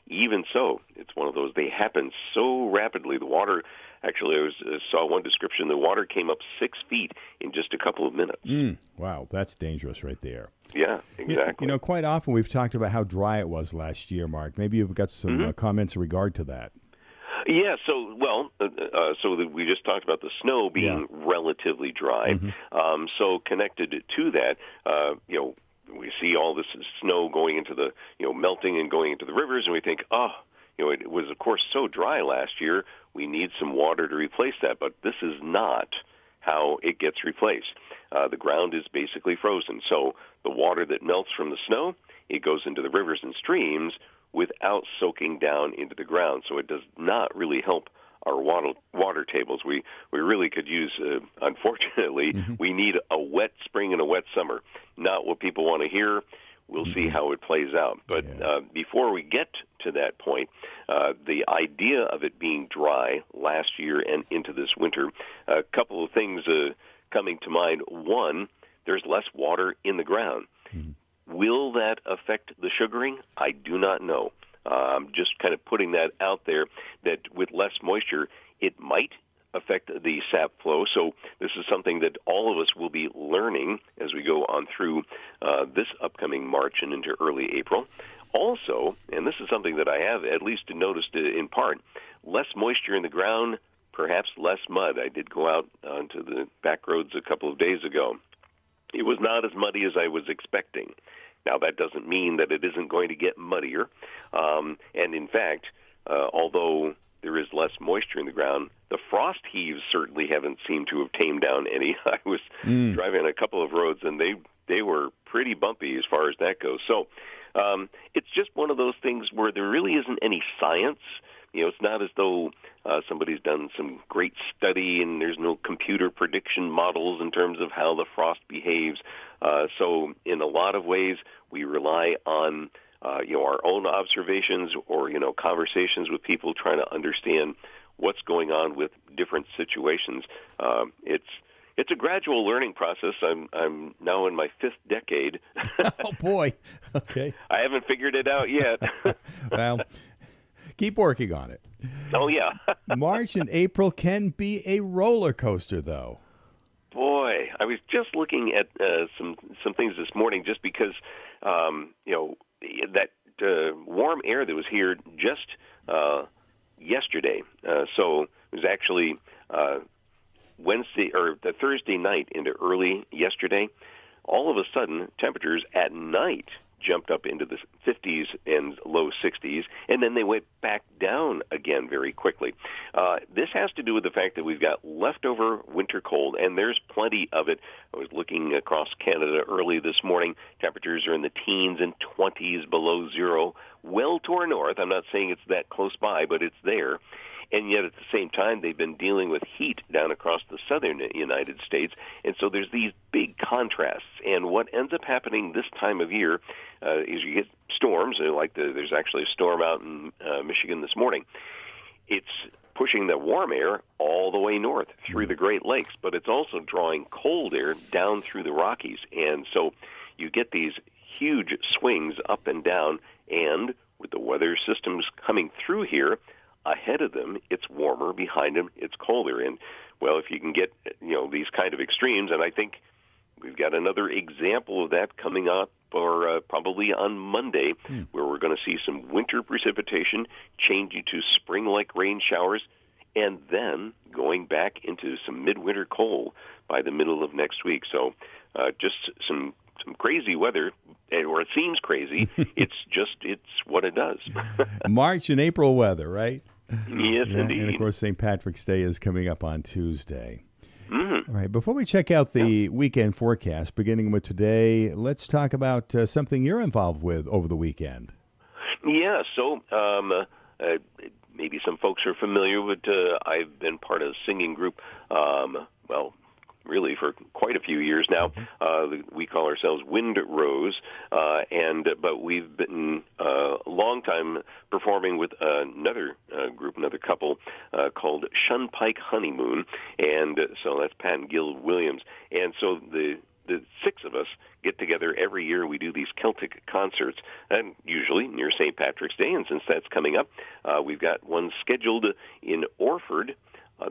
even so, it's one of those, they happen so rapidly. The water, actually, I saw one description, the water came up 6 feet in just a couple of minutes. Wow, that's dangerous right there. Yeah, exactly. Quite often we've talked about how dry it was last year, Mark. Maybe you've got some comments in regard to that. Yeah, so we just talked about the snow being relatively dry. So connected to that, we see all this snow going into the, melting and going into the rivers, and we think, it was, of course, so dry last year, we need some water to replace that. But this is not how it gets replaced. The ground is basically frozen. So the water that melts from the snow, it goes into the rivers and streams without soaking down into the ground. So it does not really help our water tables. We really could use, unfortunately, we need a wet spring and a wet summer. Not what people want to hear. We'll see how it plays out. But before we get to that point, the idea of it being dry last year and into this winter, a couple of things coming to mind. One, there's less water in the ground. Will that affect the sugaring? I do not know. I'm just kind of putting that out there that with less moisture, it might affect the sap flow. So this is something that all of us will be learning as we go on through this upcoming March and into early April. Also, and this is something that I have at least noticed in part, less moisture in the ground, perhaps less mud. I did go out onto the back roads a couple of days ago. It was not as muddy as I was expecting. Now, that doesn't mean that it isn't going to get muddier. And in fact, although there is less moisture in the ground, the frost heaves certainly haven't seemed to have tamed down any. I was driving on a couple of roads, and they were pretty bumpy as far as that goes. So it's just one of those things where there really isn't any science It's not as though somebody's done some great study and there's no computer prediction models in terms of how the frost behaves. So in a lot of ways, we rely on our own observations or conversations with people trying to understand what's going on with different situations. It's a gradual learning process. I'm now in my 5th decade. Oh boy. Okay. I haven't figured it out yet. Well, keep working on it. Oh yeah. March and April can be a roller coaster, though. Boy, I was just looking at some things this morning, just because that warm air that was here just yesterday. So it was actually Wednesday or the Thursday night into early yesterday. All of a sudden, temperatures at night jumped up into the 50s and low 60s, and then they went back down again very quickly. This has to do with the fact that we've got leftover winter cold, and there's plenty of it. I was looking across Canada early this morning. Temperatures are in the teens and 20s below zero, well toward north. I'm not saying it's that close by, but it's there. And yet at the same time, they've been dealing with heat down across the southern United States. And so there's these big contrasts. And what ends up happening this time of year is you get storms. There's actually a storm out in Michigan this morning. It's pushing the warm air all the way north through the Great Lakes, but it's also drawing cold air down through the Rockies. And so you get these huge swings up and down. And with the weather systems coming through here, ahead of them, it's warmer. Behind them, it's colder. And, well, if you can get, these kind of extremes, and I think we've got another example of that coming up or probably on Monday, where we're going to see some winter precipitation changing to spring-like rain showers, and then going back into some midwinter cold by the middle of next week. So just some crazy weather, or it seems crazy. It's what it does. March and April weather, right? Yes, indeed. And, of course, St. Patrick's Day is coming up on Tuesday. Mm-hmm. All right, before we check out the weekend forecast, beginning with today, let's talk about something you're involved with over the weekend. Yeah, so maybe some folks are familiar with, I've been part of a singing group, really for quite a few years now. We call ourselves Wind Rose, but we've been a long time performing with another group, another couple called Shunpike Honeymoon, and so that's Pat and Gil Williams. And so the 6 of us get together every year. We do these Celtic concerts, and usually near St. Patrick's Day, and since that's coming up, we've got one scheduled in Orford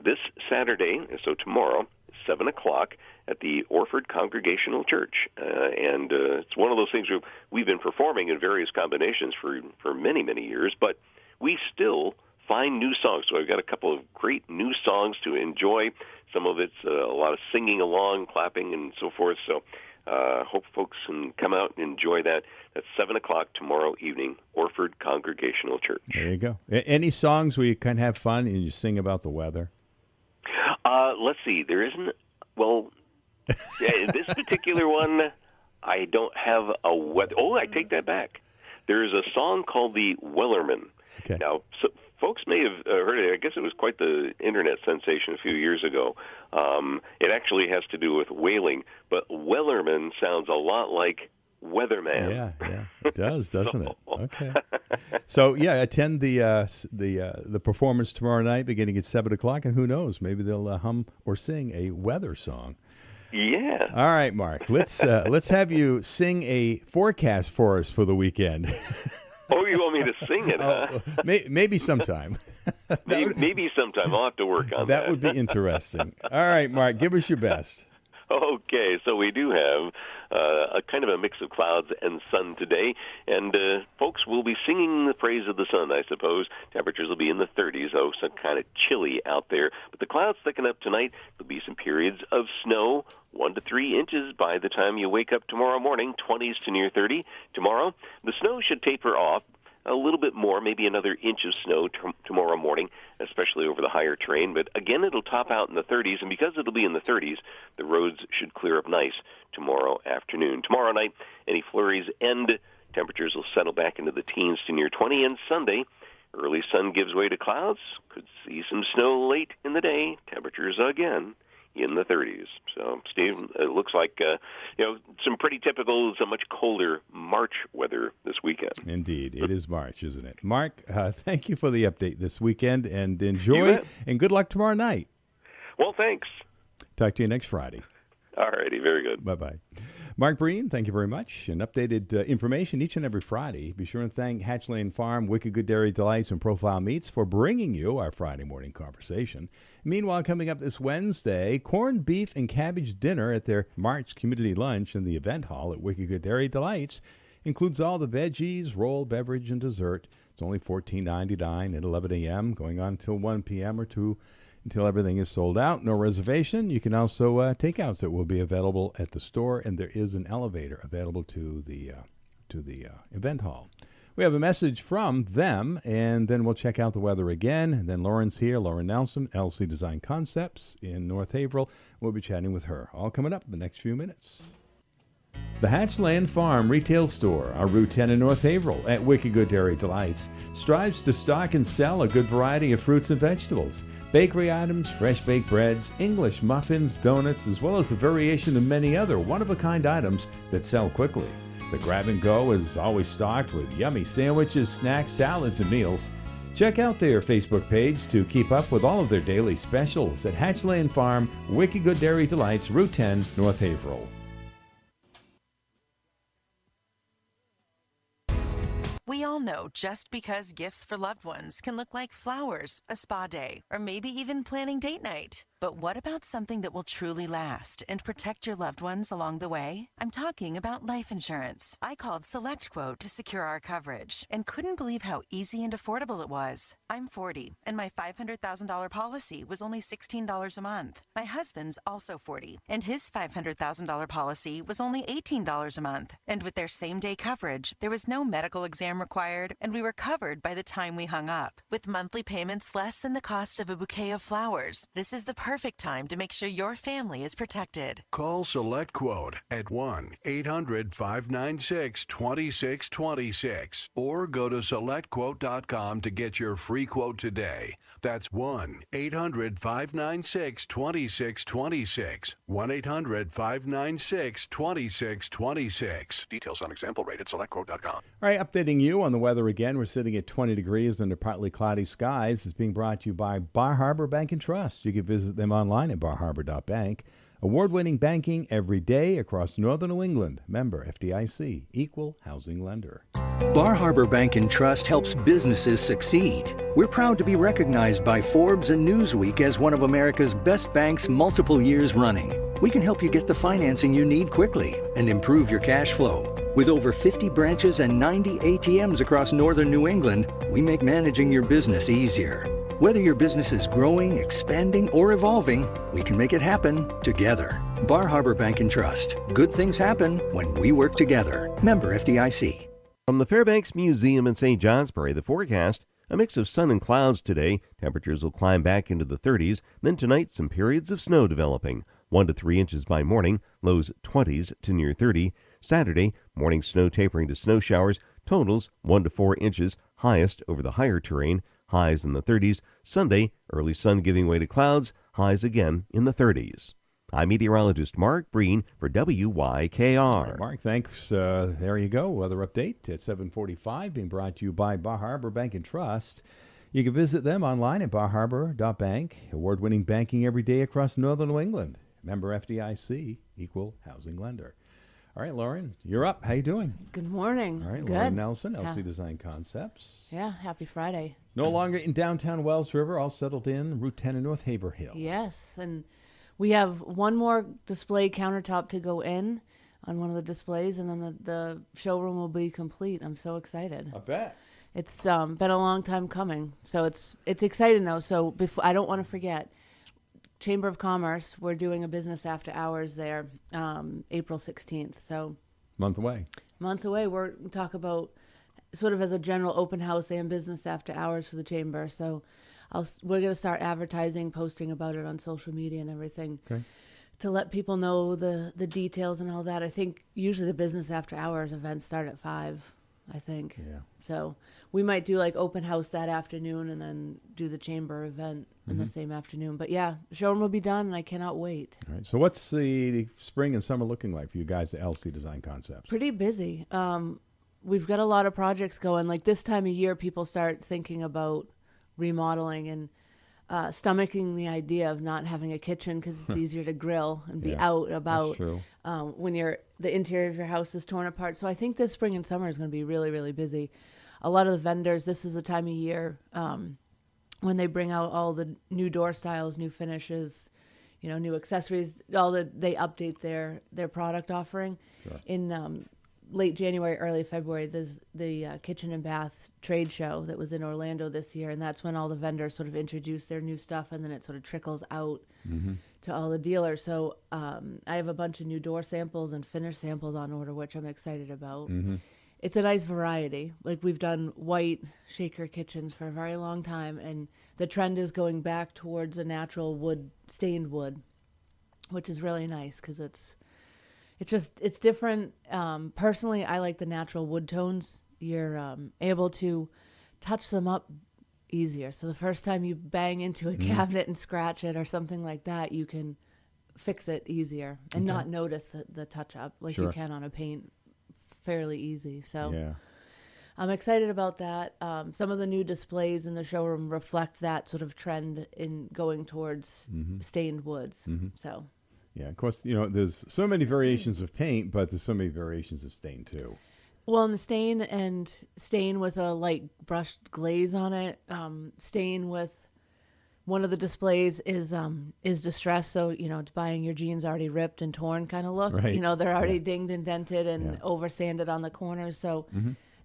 this Saturday, so tomorrow, 7 o'clock at the Orford Congregational Church. And it's one of those things where we've been performing in various combinations for many, many years, but we still find new songs. So I've got a couple of great new songs to enjoy. Some of it's a lot of singing along, clapping, and so forth. So hope folks can come out and enjoy that. That's 7 o'clock tomorrow evening, Orford Congregational Church. There you go. Any songs where you kind of have fun and you sing about the weather? Let's see. There isn't. Well, this particular one, I don't have a weather. Oh, I take that back. There is a song called the Wellerman. Okay. Now, so folks may have heard it. I guess it was quite the internet sensation a few years ago. It actually has to do with whaling, but Wellerman sounds a lot like Weatherman. Yeah, it does, doesn't it? Okay. So attend the performance tomorrow night, beginning at 7 o'clock, and who knows, maybe they'll hum or sing a weather song. Yeah. All right, Mark. Let's have you sing a forecast for us for the weekend. Oh, you want me to sing it, huh? Maybe sometime. maybe sometime. I'll have to work on that. That would be interesting. All right, Mark, give us your best. Okay, so we do have a kind of a mix of clouds and sun today, and folks will be singing the praise of the sun, I suppose. Temperatures will be in the 30s, so kind of chilly out there. But the clouds thicken up tonight. There'll be some periods of snow, 1 to 3 inches by the time you wake up tomorrow morning, 20s to near 30. Tomorrow, the snow should taper off a little bit more, maybe another inch of snow tomorrow morning, especially over the higher terrain. But again, it'll top out in the 30s, and because it'll be in the 30s, the roads should clear up nice tomorrow afternoon. Tomorrow night, any flurries end, temperatures will settle back into the teens to near 20, and Sunday, Early sun gives way to clouds. Could see some snow late in the day. Temperatures again in the 30s. So, Steve, it looks like, some pretty typical, some much colder March weather this weekend. Indeed. It is March, isn't it? Mark, thank you for the update this weekend, and enjoy, and good luck tomorrow night. Well, thanks. Talk to you next Friday. All righty. Very good. Bye-bye. Mark Breen, thank you very much. And updated information each and every Friday. Be sure and thank Hatch Lane Farm, Wicked Good Dairy Delights, and Profile Meats for bringing you our Friday morning conversation. Meanwhile, coming up this Wednesday, corned beef and cabbage dinner at their March community lunch in the event hall at Wicked Good Dairy Delights. Includes all the veggies, roll, beverage, and dessert. It's only $14.99 at 11 a.m., going on until 1 p.m. or 2 until everything is sold out. No reservation. You can also takeouts that will be available at the store, and there is an elevator available to the event hall. We have a message from them, and then we'll check out the weather again. And then Lauren's here, Lauren Nelson, LC Design Concepts in North Haverhill. We'll be chatting with her. All coming up in the next few minutes. The Hatchland Farm Retail Store on Route 10 in North Haverhill at Wicked Good Dairy Delights strives to stock and sell a good variety of fruits and vegetables, bakery items, fresh baked breads, English muffins, donuts, as well as a variation of many other one-of-a-kind items that sell quickly. The Grab and Go is always stocked with yummy sandwiches, snacks, salads, and meals. Check out their Facebook page to keep up with all of their daily specials at Hatchland Farm, Wicked Good Dairy Delights, Route 10, North Haverhill. We all know just because gifts for loved ones can look like flowers, a spa day, or maybe even planning date night. But what about something that will truly last and protect your loved ones along the way? I'm talking about life insurance. I called SelectQuote to secure our coverage and couldn't believe how easy and affordable it was. I'm 40, and my $500,000 policy was only $16 a month. My husband's also 40, and his $500,000 policy was only $18 a month. And with their same-day coverage, there was no medical exam required, and we were covered by the time we hung up. With monthly payments less than the cost of a bouquet of flowers, this is the perfect time to make sure your family is protected. Call SelectQuote at 1-800-596-2626 or go to SelectQuote.com to get your free quote today. That's 1-800-596-2626. 1-800-596-2626. Details on example rate at SelectQuote.com. All right, updating you on the weather again. We're sitting at 20 degrees under partly cloudy skies. It's being brought to you by Bar Harbor Bank and Trust. You can visit them online at barharbor.bank. Award-winning banking every day across northern New England. Member FDIC, equal housing lender. Bar Harbor Bank and Trust helps businesses succeed. We're proud to be recognized by Forbes and Newsweek as one of America's best banks multiple years running. We can help you get the financing you need quickly and improve your cash flow. With over 50 branches and 90 ATMs across northern New England, we make managing your business easier. Whether your business is growing, expanding, or evolving, we can make it happen together. Bar Harbor Bank and Trust. Good things happen when we work together. Member FDIC. From the Fairbanks Museum in St. Johnsbury, the forecast, a mix of sun and clouds today. Temperatures will climb back into the 30s. Then tonight, some periods of snow developing. 1 to 3 inches by morning, lows 20s to near 30. Saturday, morning snow tapering to snow showers. Totals 1 to 4 inches, highest over the higher terrain. Highs in the 30s. Sunday, early sun giving way to clouds. Highs again in the 30s. I'm meteorologist Mark Breen for WYKR. Mark, thanks. There you go. Weather update at 7:45, being brought to you by Bar Harbor Bank and Trust. You can visit them online at barharbor.bank. Award-winning banking every day across northern New England. Member FDIC, equal housing lender. All right, Lauren, you're up. How you doing? Good morning. All right, Good. Lauren Nelson, LC Design Concepts. Yeah, happy Friday. No longer in downtown Wells River, all settled in Route 10 in North Haverhill. Yes, and we have one more display countertop to go in on one of the displays, and then the showroom will be complete. I'm so excited. I bet. It's been a long time coming, so it's exciting though. So I don't want to forget, Chamber of Commerce, we're doing a business after hours there, April 16th. So month away. We're talk about sort of as a general open house and business after hours for the chamber. So we're going to start advertising, posting about it on social media and everything to let people know the details and all that. I think usually the business after hours events start at 5. I think. Yeah. So we might do like open house that afternoon and then do the chamber event in the same afternoon. But yeah, the showroom will be done, and I cannot wait. All right. So what's the spring and summer looking like for you guys at LC Design Concepts? Pretty busy. We've got a lot of projects going. Like this time of year, people start thinking about remodeling and stomaching the idea of not having a kitchen because it's easier to grill and be out and about when the interior of your house is torn apart. So I think this spring and summer is going to be really, really busy. A lot of the vendors, this is the time of year when they bring out all the new door styles, new finishes, new accessories, they update their product offering. Sure. In late January, early February, there's the Kitchen and Bath trade show that was in Orlando this year, and that's when all the vendors sort of introduce their new stuff, and then it sort of trickles out to all the dealers. So I have a bunch of new door samples and finish samples on order, which I'm excited about. It's a nice variety. Like we've done white shaker kitchens for a very long time, and the trend is going back towards a natural wood, stained wood, which is really nice because it's different. Personally, I like the natural wood tones. You're able to touch them up easier. So the first time you bang into a cabinet and scratch it or something like that, you can fix it easier and not notice the touch up like you can on a paint. Fairly easy. So I'm excited about that. Some of the new displays in the showroom reflect that sort of trend in going towards stained woods. So yeah, of course, there's so many variations of paint, but there's so many variations of stain too. Well, and the stain with a light brushed glaze on it. Stain with one of the displays is distressed, so it's buying your jeans already ripped and torn kind of look. Right. They're already dinged and dented and over sanded on the corners. So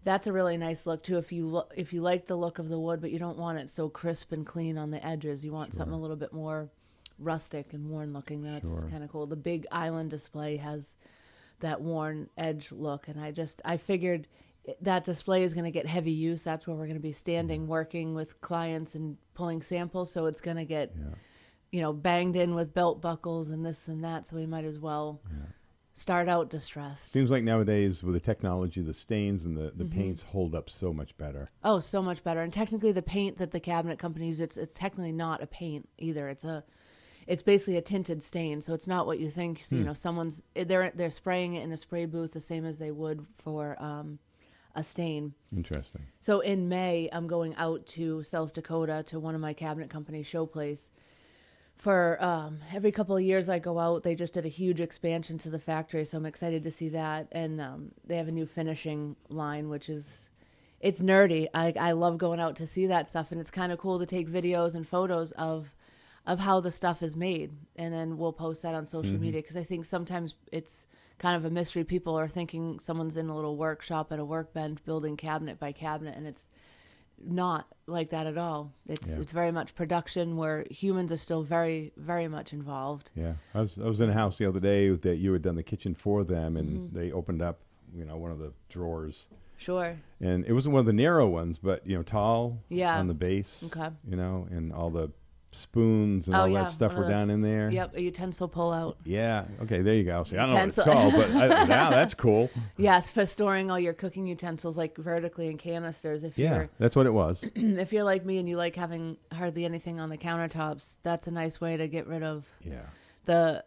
that's a really nice look too. If you like the look of the wood, but you don't want it so crisp and clean on the edges, you want something a little bit more rustic and worn looking. That's kind of cool. The big island display has that worn edge look, and I figured that display is going to get heavy use. That's where we're going to be standing, working with clients and pulling samples. So it's going to get, banged in with belt buckles and this and that. So we might as well start out distressed. Seems like nowadays with the technology, the stains and the paints hold up so much better. Oh, so much better. And technically the paint that the cabinet company uses, it's technically not a paint either. It's basically a tinted stain. So it's not what you think. They're spraying it in a spray booth the same as they would for a stain. Interesting. So in May, I'm going out to South Dakota to one of my cabinet company showplace. For every couple of years I go out. They just did a huge expansion to the factory, so I'm excited to see that. And they have a new finishing line, which it's nerdy. I love going out to see that stuff, and it's kind of cool to take videos and photos of how the stuff is made, and then we'll post that on social media, because I think sometimes it's kind of a mystery. People are thinking someone's in a little workshop at a workbench building cabinet by cabinet, and it's not like that at all. It's very much production where humans are still very, very much involved. Yeah, I was in a house the other day that you had done the kitchen for them, and they opened up one of the drawers. Sure. And it wasn't one of the narrow ones, but tall on the base. Okay. And all the spoons and all that stuff were down in there. Yep, a utensil pull out. Yeah. Okay, there you go. See, I don't know what it's called, but now that's cool. Yes, for storing all your cooking utensils like vertically in canisters. That's what it was. If you're like me and you like having hardly anything on the countertops, that's a nice way to get rid of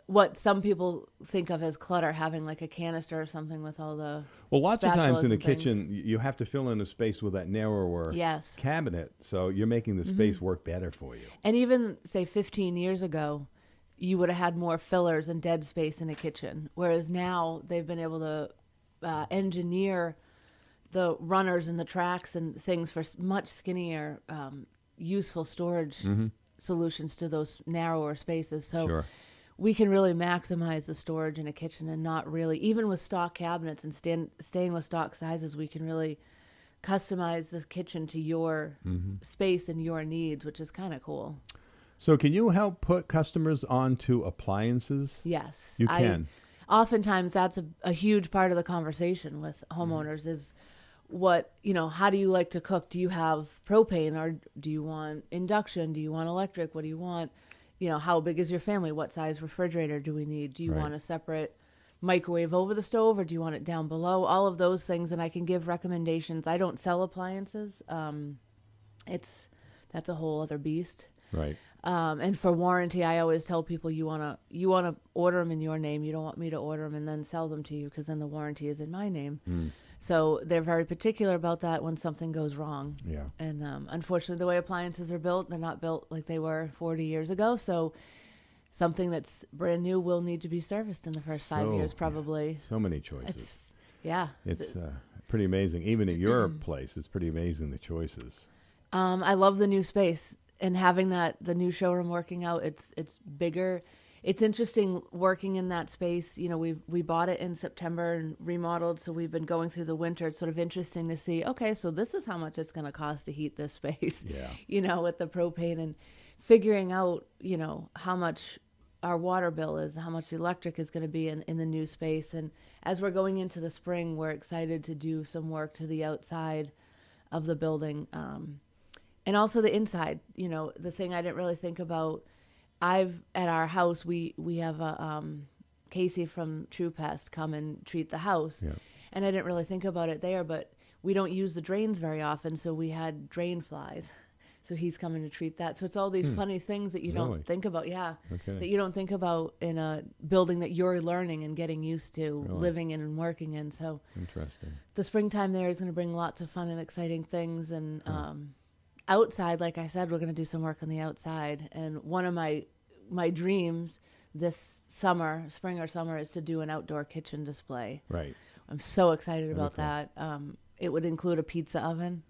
what some people think of as clutter, having like a canister or something with all the lots of times in the things. kitchen you have to fill in a space with that narrower cabinet, so you're making the space work better for you. And even say 15 years ago, you would have had more fillers and dead space in a kitchen, whereas now they've been able to engineer the runners and the tracks and things for much skinnier useful storage solutions to those narrower spaces. So we can really maximize the storage in a kitchen, and not really, even with stock cabinets and staying with stock sizes, we can really customize the kitchen to your space and your needs, which is kind of cool. So can you help put customers onto appliances? Yes. You can. Oftentimes that's a huge part of the conversation with homeowners is how do you like to cook? Do you have propane, or do you want induction? Do you want electric? What do you want? How big is your family? What size refrigerator do we need? Do you want a separate microwave over the stove or do you want it down below? All of those things, and I can give recommendations. I don't sell appliances. That's a whole other beast. Right. And for warranty, I always tell people you wanna order them in your name. You don't want me to order them and then sell them to you because then the warranty is in my name. So they're very particular about that when something goes wrong. Yeah. And unfortunately, the way appliances are built, they're not built like they were 40 years ago. So something that's brand new will need to be serviced in the first 5 years, probably. So many choices. It's pretty amazing. Even at your place, it's pretty amazing, the choices. I love the new space and having the new showroom working out. It's bigger. It's interesting working in that space. You know, we bought it in September and remodeled, so we've been going through the winter. It's sort of interesting to see, okay, so this is how much it's going to cost to heat this space, you know, with the propane and figuring out, you know, how much our water bill is, how much the electric is going to be in the new space. And as we're going into the spring, we're excited to do some work to the outside of the building. And also the inside, you know, the thing I didn't really think about, at our house, we have a Casey from True Pest come and treat the house. Yeah. And I didn't really think about it there, but we don't use the drains very often, so we had drain flies. So he's coming to treat that. So it's all these funny things that you don't think about, that you don't think about in a building that you're learning and getting used to living in and working in. So interesting. The springtime there is going to bring lots of fun and exciting things. And outside, like I said, we're going to do some work on the outside. And one of my dreams this summer, spring or summer, is to do an outdoor kitchen display. Right. I'm so excited about that. It would include a pizza oven,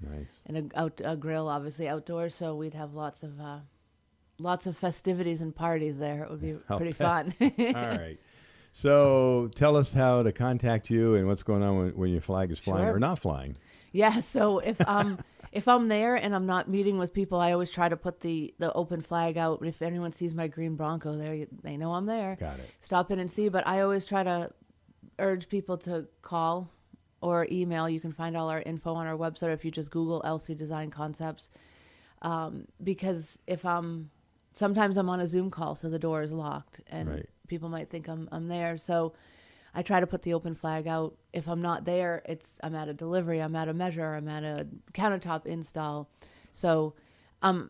and a grill, obviously outdoors. So we'd have lots of festivities and parties there. It would be pretty fun. All right. So tell us how to contact you and what's going on when your flag is flying or not flying. Yeah. So if I'm there and I'm not meeting with people, I always try to put the open flag out. If anyone sees my green Bronco there, they know I'm there. Got it. Stop in and see. But I always try to urge people to call or email. You can find all our info on our website if you just Google LC Design Concepts. Because sometimes I'm on a Zoom call, so the door is locked, and people might think I'm there. So I try to put the open flag out. If I'm not there, I'm at a delivery, I'm at a measure, I'm at a countertop install. So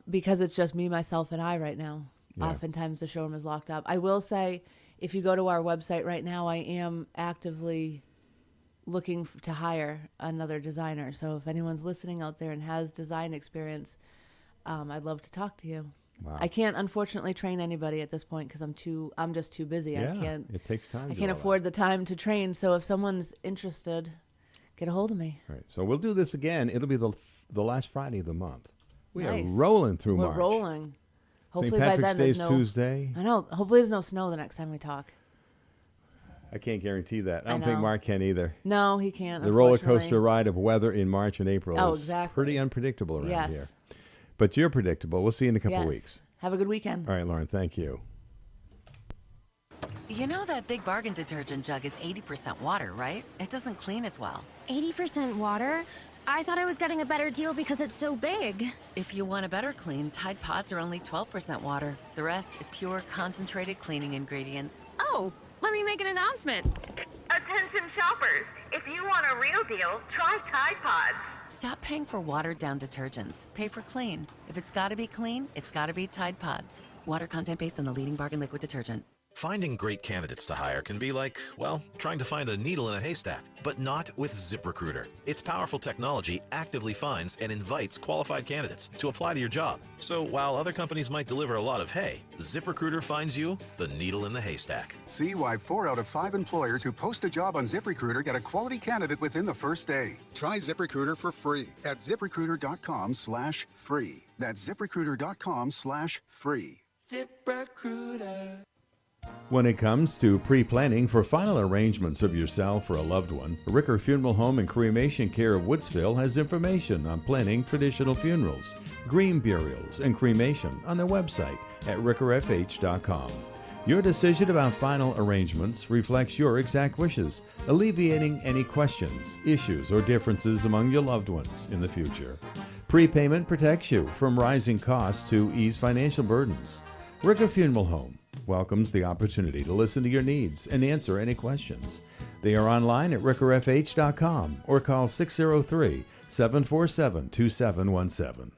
because it's just me, myself, and I right now, oftentimes the showroom is locked up. I will say, if you go to our website right now, I am actively looking to hire another designer. So if anyone's listening out there and has design experience, I'd love to talk to you. Wow. I can't unfortunately train anybody at this point because I'm just too busy. Yeah, I can't. It takes time. I can't afford the time to train. So if someone's interested, get a hold of me. Right. So we'll do this again. It'll be the last Friday of the month. We Nice. are rolling through We're March. rolling. Hopefully St. Patrick's by then Day's there's no Tuesday. I know. Hopefully there's no snow the next time we talk. I can't guarantee that. I don't I think know. Mark can either. No, he can't. The roller unfortunately. coaster ride of weather in March and April is exactly. pretty unpredictable around Yes. here. But you're predictable. We'll see you in a couple Yes. of weeks. Have a good weekend. All right, Lauren, thank you. You know that Big Bargain detergent jug is 80% water, right? It doesn't clean as well. 80% water? I thought I was getting a better deal because it's so big. If you want a better clean, Tide Pods are only 12% water. The rest is pure, concentrated cleaning ingredients. Oh, let me make an announcement. Attention shoppers, if you want a real deal, try Tide Pods. Stop paying for watered-down detergents. Pay for clean. If it's gotta be clean, it's gotta be Tide Pods. Water content based on the leading bargain liquid detergent. Finding great candidates to hire can be like, well, trying to find a needle in a haystack, but not with ZipRecruiter. Its powerful technology actively finds and invites qualified candidates to apply to your job. So while other companies might deliver a lot of hay, ZipRecruiter finds you the needle in the haystack. See why 4 out of 5 employers who post a job on ZipRecruiter get a quality candidate within the first day. Try ZipRecruiter for free at ZipRecruiter.com/free. That's ZipRecruiter.com/free. ZipRecruiter. When it comes to pre-planning for final arrangements of yourself or a loved one, Ricker Funeral Home and Cremation Care of Woodsville has information on planning traditional funerals, green burials, and cremation on their website at rickerfh.com. Your decision about final arrangements reflects your exact wishes, alleviating any questions, issues, or differences among your loved ones in the future. Prepayment protects you from rising costs to ease financial burdens. Ricker Funeral Home, welcomes the opportunity to listen to your needs and answer any questions. They are online at rickerfh.com or call 603-747-2717.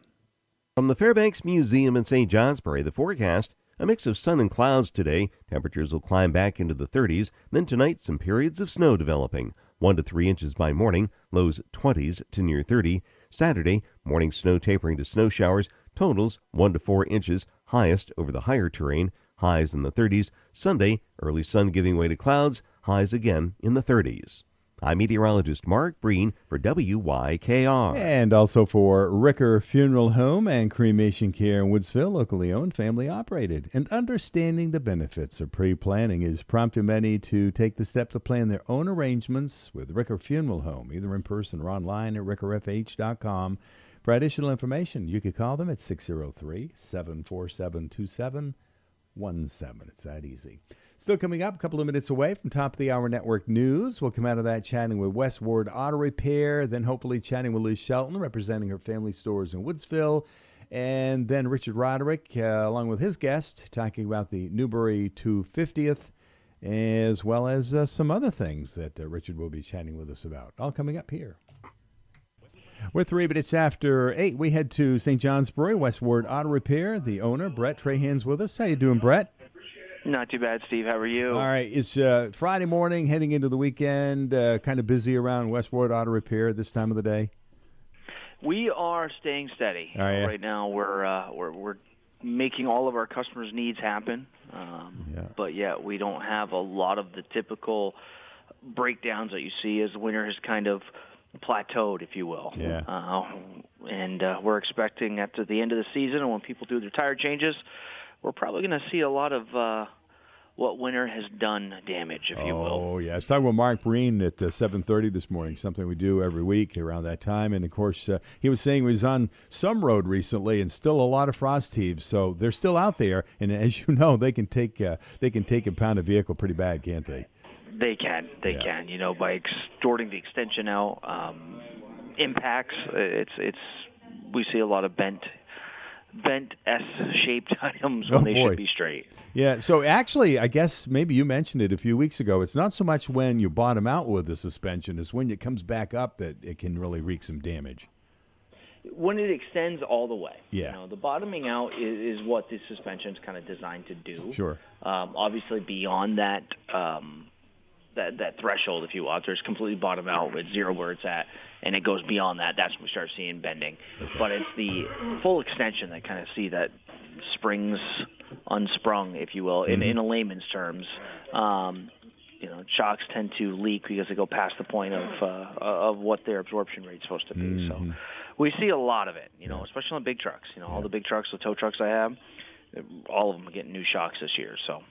From the Fairbanks Museum in St. Johnsbury, the forecast, a mix of sun and clouds today. Temperatures will climb back into the 30s. Then tonight, some periods of snow developing. 1 to 3 inches by morning, lows 20s to near 30. Saturday, morning snow tapering to snow showers. Totals 1 to 4 inches, highest over the higher terrain. Highs in the 30s. Sunday, early sun giving way to clouds. Highs again in the 30s. I'm meteorologist Mark Breen for WYKR. And also for Ricker Funeral Home and Cremation Care in Woodsville, locally owned, family operated. And understanding the benefits of pre-planning is prompting many to take the step to plan their own arrangements with Ricker Funeral Home, either in person or online at rickerfh.com. For additional information, you could call them at 603-747-2717. It's that easy. Still coming up, a couple of minutes away from Top of the Hour Network News. We'll come out of that chatting with Westward Auto Repair, then hopefully chatting with Liz Shelton, representing her family stores in Woodsville, and then Richard Roderick, along with his guest, talking about the Newbury 250th, as well as some other things that Richard will be chatting with us about. All coming up here. We're 3 minutes after 8. We head to St. Johnsbury, Westward Auto Repair. The owner, Brett Trahan's with us. How you doing, Brett? Not too bad, Steve. How are you? All right. It's Friday morning, heading into the weekend. Kind of busy around Westward Auto Repair this time of the day. We are staying steady. Right now. We're making all of our customers' needs happen. But yet we don't have a lot of the typical breakdowns that you see as the winter has kind of plateaued, if you will. And we're expecting after the end of the season, and when people do their tire changes, we're probably going to see a lot of what winter has done damage, if you will. Oh, yeah. I was talking with Mark Breen at 7:30 this morning, something we do every week around that time. And, of course, he was saying he was on some road recently and still a lot of frost heaves. So they're still out there. And as you know, they can take impound a vehicle pretty bad, can't they? They can. They can. You know, by extorting the extension out, impacts, we see a lot of bent S-shaped items when they should be straight. Yeah, so actually, I guess maybe you mentioned it a few weeks ago. It's not so much when you bottom out with the suspension as when it comes back up that it can really wreak some damage. When it extends all the way. Yeah. You know, the bottoming out is what the suspension is kind of designed to do. Sure. Obviously, beyond that, that threshold, if you will, there's completely bottom out with zero where it's at, and it goes beyond that. That's when we start seeing bending. Okay. But it's the full extension that kind of see that springs unsprung, if you will, in a layman's terms. You know, shocks tend to leak because they go past the point of what their absorption rate's supposed to be. So we see a lot of it, you know, especially on big trucks. You know, all the big trucks, the tow trucks I have, all of them are getting new shocks this year. So.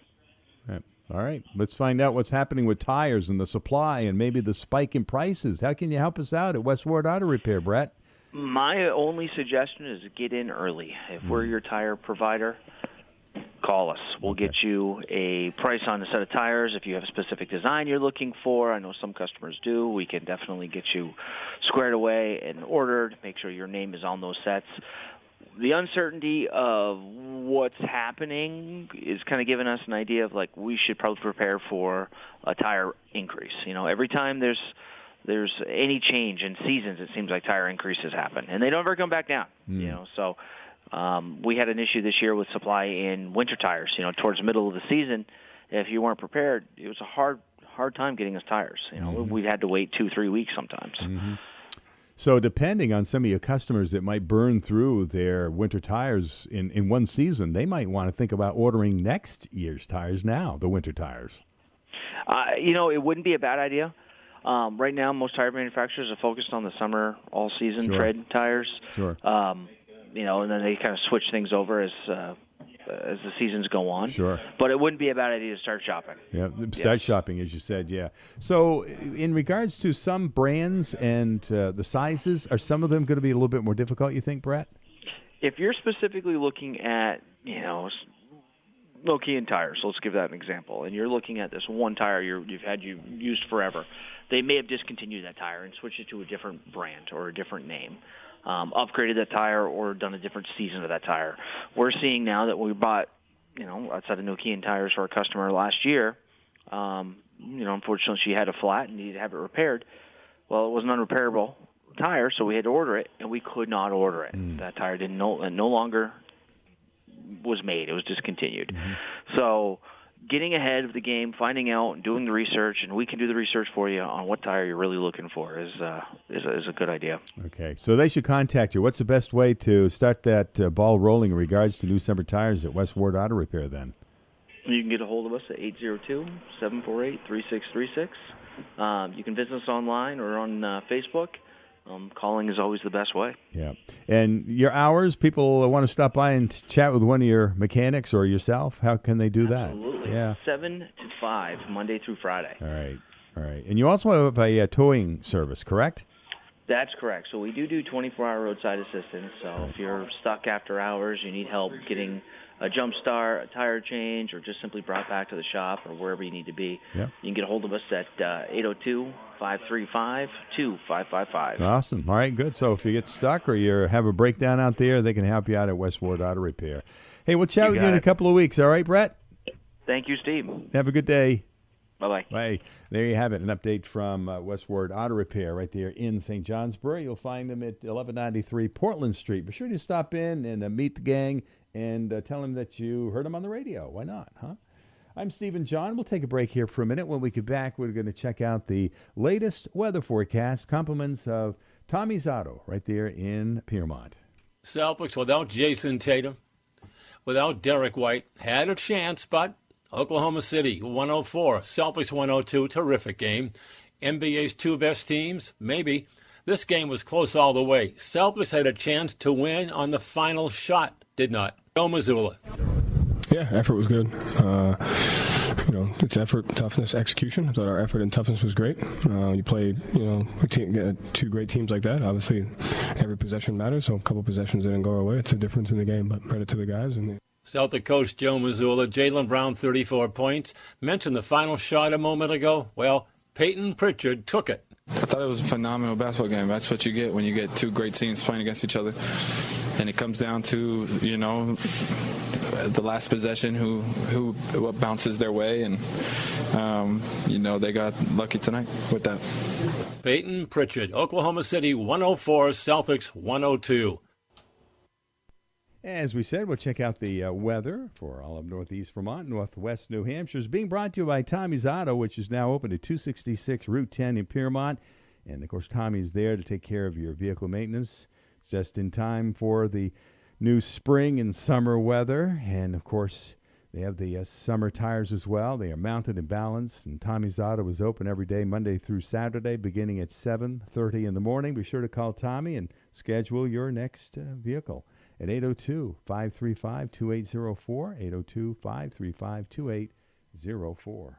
Right. All right, let's find out what's happening with tires and the supply and maybe the spike in prices. How can you help us out at Westward Auto Repair, Brett? My only suggestion is get in early. If we're your tire provider, call us. We'll get you a price on a set of tires. If you have a specific design you're looking for, I know some customers do, we can definitely get you squared away and ordered, make sure your name is on those sets. The uncertainty of what's happening is kind of giving us an idea of, like, we should probably prepare for a tire increase. You know, every time there's any change in seasons, it seems like tire increases happen, and they don't ever come back down. You know, so we had an issue this year with supply in winter tires. You know, towards the middle of the season, if you weren't prepared, it was a hard time getting us tires. You know, we had to wait 2-3 weeks sometimes. So depending on some of your customers that might burn through their winter tires in one season, they might want to think about ordering next year's tires now, the winter tires. You know, it wouldn't be a bad idea. Right now, most tire manufacturers are focused on the summer all-season tread tires. Sure. You know, and then they kind of switch things over as the seasons go on. Sure. But it wouldn't be a bad idea to start shopping. Yeah, start shopping, as you said, yeah. So in regards to some brands and the sizes, are some of them going to be a little bit more difficult, you think, Brett? If you're specifically looking at, you know, Nokian tires, so let's give that an example, and you're looking at this one tire you've used forever, they may have discontinued that tire and switched it to a different brand or a different name. Upgraded that tire or done a different season of that tire. We're seeing now that we bought outside of Nokian tires for a customer last year. Unfortunately, she had a flat and needed to have it repaired. Well, it was an unrepairable tire, so we had to order it, and we could not order it. That tire no longer was made. It was discontinued. So getting ahead of the game, finding out, and doing the research, and we can do the research for you on what tire you're really looking for is a good idea. Okay, so they should contact you. What's the best way to start that ball rolling in regards to new summer tires at West Ward Auto Repair then? You can get a hold of us at 802-748-3636. You can visit us online or on Facebook. Calling is always the best way. Yeah. And your hours, people want to stop by and chat with one of your mechanics or yourself, how can they do that? Absolutely. Yeah. 7 to 5, Monday through Friday. All right. And you also have a towing service, correct? That's correct. So we do 24-hour roadside assistance. So if you're stuck after hours, you need help getting a jump start, a tire change, or just simply brought back to the shop or wherever you need to be, you can get a hold of us at 802-535-2555. Awesome. All right, good. So if you get stuck or you have a breakdown out there, they can help you out at West Ward Auto Repair. Hey, we'll chat with you in a couple of weeks. All right, Brett? Thank you, Steve. Have a good day. Bye-bye. Bye. There you have it, an update from West Ward Auto Repair right there in St. Johnsbury. You'll find them at 1193 Portland Street. Be sure to stop in and meet the gang and tell them that you heard them on the radio. Why not, huh? I'm Stephen John. We'll take a break here for a minute. When we get back, we're going to check out the latest weather forecast, compliments of Tommy's Auto right there in Piermont. Celtics without Jason Tatum, without Derek White, had a chance, but Oklahoma City 104, Celtics 102, terrific game. NBA's two best teams, maybe. This game was close all the way. Celtics had a chance to win on the final shot, did not. Joe Mazzulla. Yeah, effort was good. It's effort, toughness, execution. I thought our effort and toughness was great. You play, two great teams like that. Obviously, every possession matters, so a couple possessions didn't go our way. It's a difference in the game, but credit to the guys. Celtic coach Joe Mazzulla, Jaylen Brown, 34 points. Mentioned the final shot a moment ago. Well, Peyton Pritchard took it. I thought it was a phenomenal basketball game. That's what you get when you get two great teams playing against each other. And it comes down to, the last possession, who bounces their way. And, they got lucky tonight with that. Peyton Pritchard, Oklahoma City 104, Celtics 102. As we said, we'll check out the weather for all of Northeast Vermont, Northwest New Hampshire. It's being brought to you by Tommy's Auto, which is now open at 266 Route 10 in Piermont. And, of course, Tommy's there to take care of your vehicle maintenance just in time for the new spring and summer weather. And, of course, they have the summer tires as well. They are mounted and balanced. And Tommy's Auto is open every day, Monday through Saturday, beginning at 7:30 in the morning. Be sure to call Tommy and schedule your next vehicle at 802-535-2804, 802-535-2804.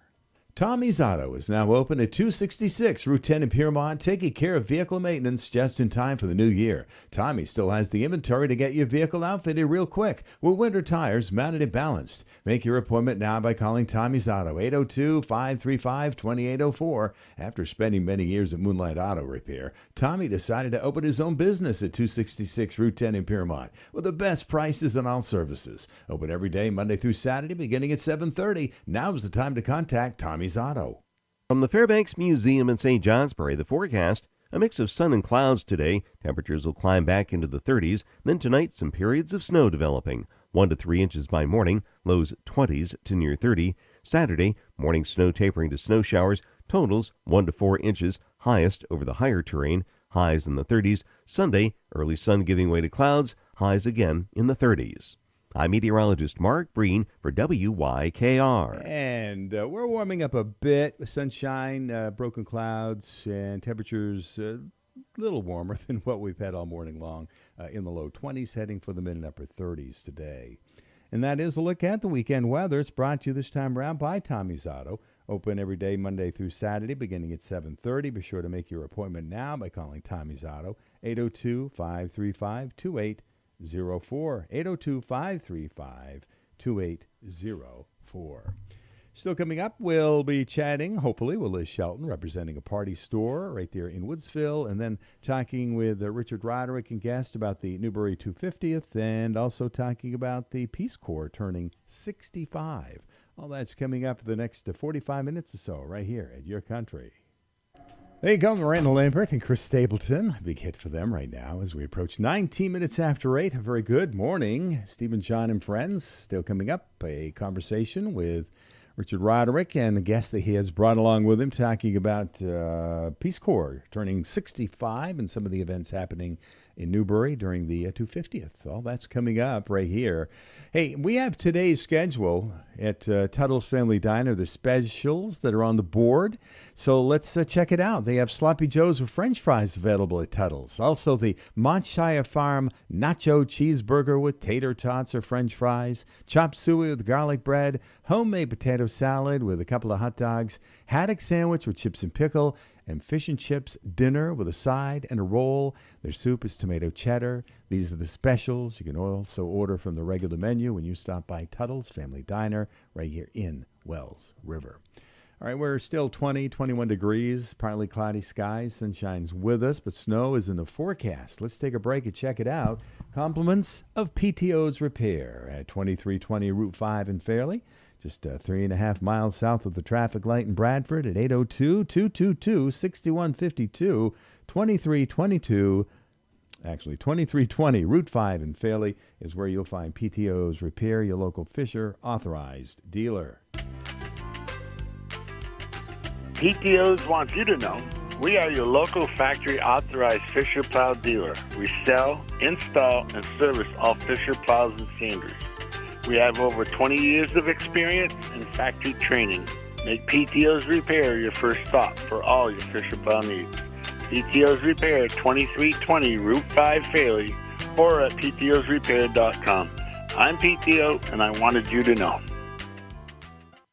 Tommy's Auto is now open at 266 Route 10 in Piermont, taking care of vehicle maintenance just in time for the new year. Tommy still has the inventory to get your vehicle outfitted real quick with winter tires mounted and balanced. Make your appointment now by calling Tommy's Auto, 802-535-2804. After spending many years at Moonlight Auto Repair, Tommy decided to open his own business at 266 Route 10 in Piermont with the best prices on all services. Open every day, Monday through Saturday, beginning at 7:30. Now is the time to contact Tommy's Auto. From the Fairbanks Museum in St. Johnsbury, the forecast, a mix of sun and clouds today. Temperatures will climb back into the 30s. Then tonight, some periods of snow developing. 1 to 3 inches by morning, lows 20s to near 30. Saturday, morning snow tapering to snow showers. Totals 1 to 4 inches, highest over the higher terrain. Highs in the 30s. Sunday, early sun giving way to clouds. Highs again in the 30s. I'm meteorologist Mark Breen for WYKR. And we're warming up a bit with sunshine, broken clouds, and temperatures a little warmer than what we've had all morning long in the low 20s, heading for the mid and upper 30s today. And that is a look at the weekend weather. It's brought to you this time around by Tommy's Auto. Open every day, Monday through Saturday, beginning at 7:30. Be sure to make your appointment now by calling Tommy's Auto, 802-535-2804. 802-535-2804. Still coming up, we'll be chatting, hopefully, with Liz Shelton, representing a party store right there in Woodsville, and then talking with Richard Roderick and guest about the Newbury 250th, and also talking about the Peace Corps turning 65. All that's coming up the next 45 minutes or so right here at Your Country. There you go, Miranda Lambert and Chris Stapleton. A big hit for them right now as we approach 19 minutes after 8. A very good morning. Stephen, John, and friends. Still coming up, a conversation with Richard Roderick and a guest that he has brought along with him talking about Peace Corps turning 65 and some of the events happening in Newbury during the 250th. All that's coming up right here. Hey, we have today's schedule at Tuttle's Family Diner. The specials that are on the board. So let's check it out. They have Sloppy Joe's with French fries available at Tuttle's. Also, the Montshire Farm Nacho Cheeseburger with tater tots or French fries. Chop suey with garlic bread. Homemade potato salad with a couple of hot dogs. Haddock sandwich with chips and pickle. And fish and chips dinner with a side and a roll. Their soup is tomato cheddar. These are the specials. You can also order from the regular menu when you stop by Tuttle's Family Diner right here in Wells River. All right, we're still 21 degrees, partly cloudy skies. Sunshine's with us, but snow is in the forecast. Let's take a break and check it out. Compliments of PTO's Repair at 2320 Route 5 in Fairleigh. Just 3.5 miles south of the traffic light in Bradford at 802-222-6152, 2320 Route 5 in Fairleigh is where you'll find PTO's Repair, your local Fisher authorized dealer. PTO's wants you to know we are your local factory authorized Fisher plow dealer. We sell, install, and service all Fisher plows and sanders. We have over 20 years of experience and factory training. Make PTO's Repair your first stop for all your Fisher plow needs. PTO's Repair, 2320 Route 5 Fairleigh, or at ptosrepair.com. I'm PTO, and I wanted you to know.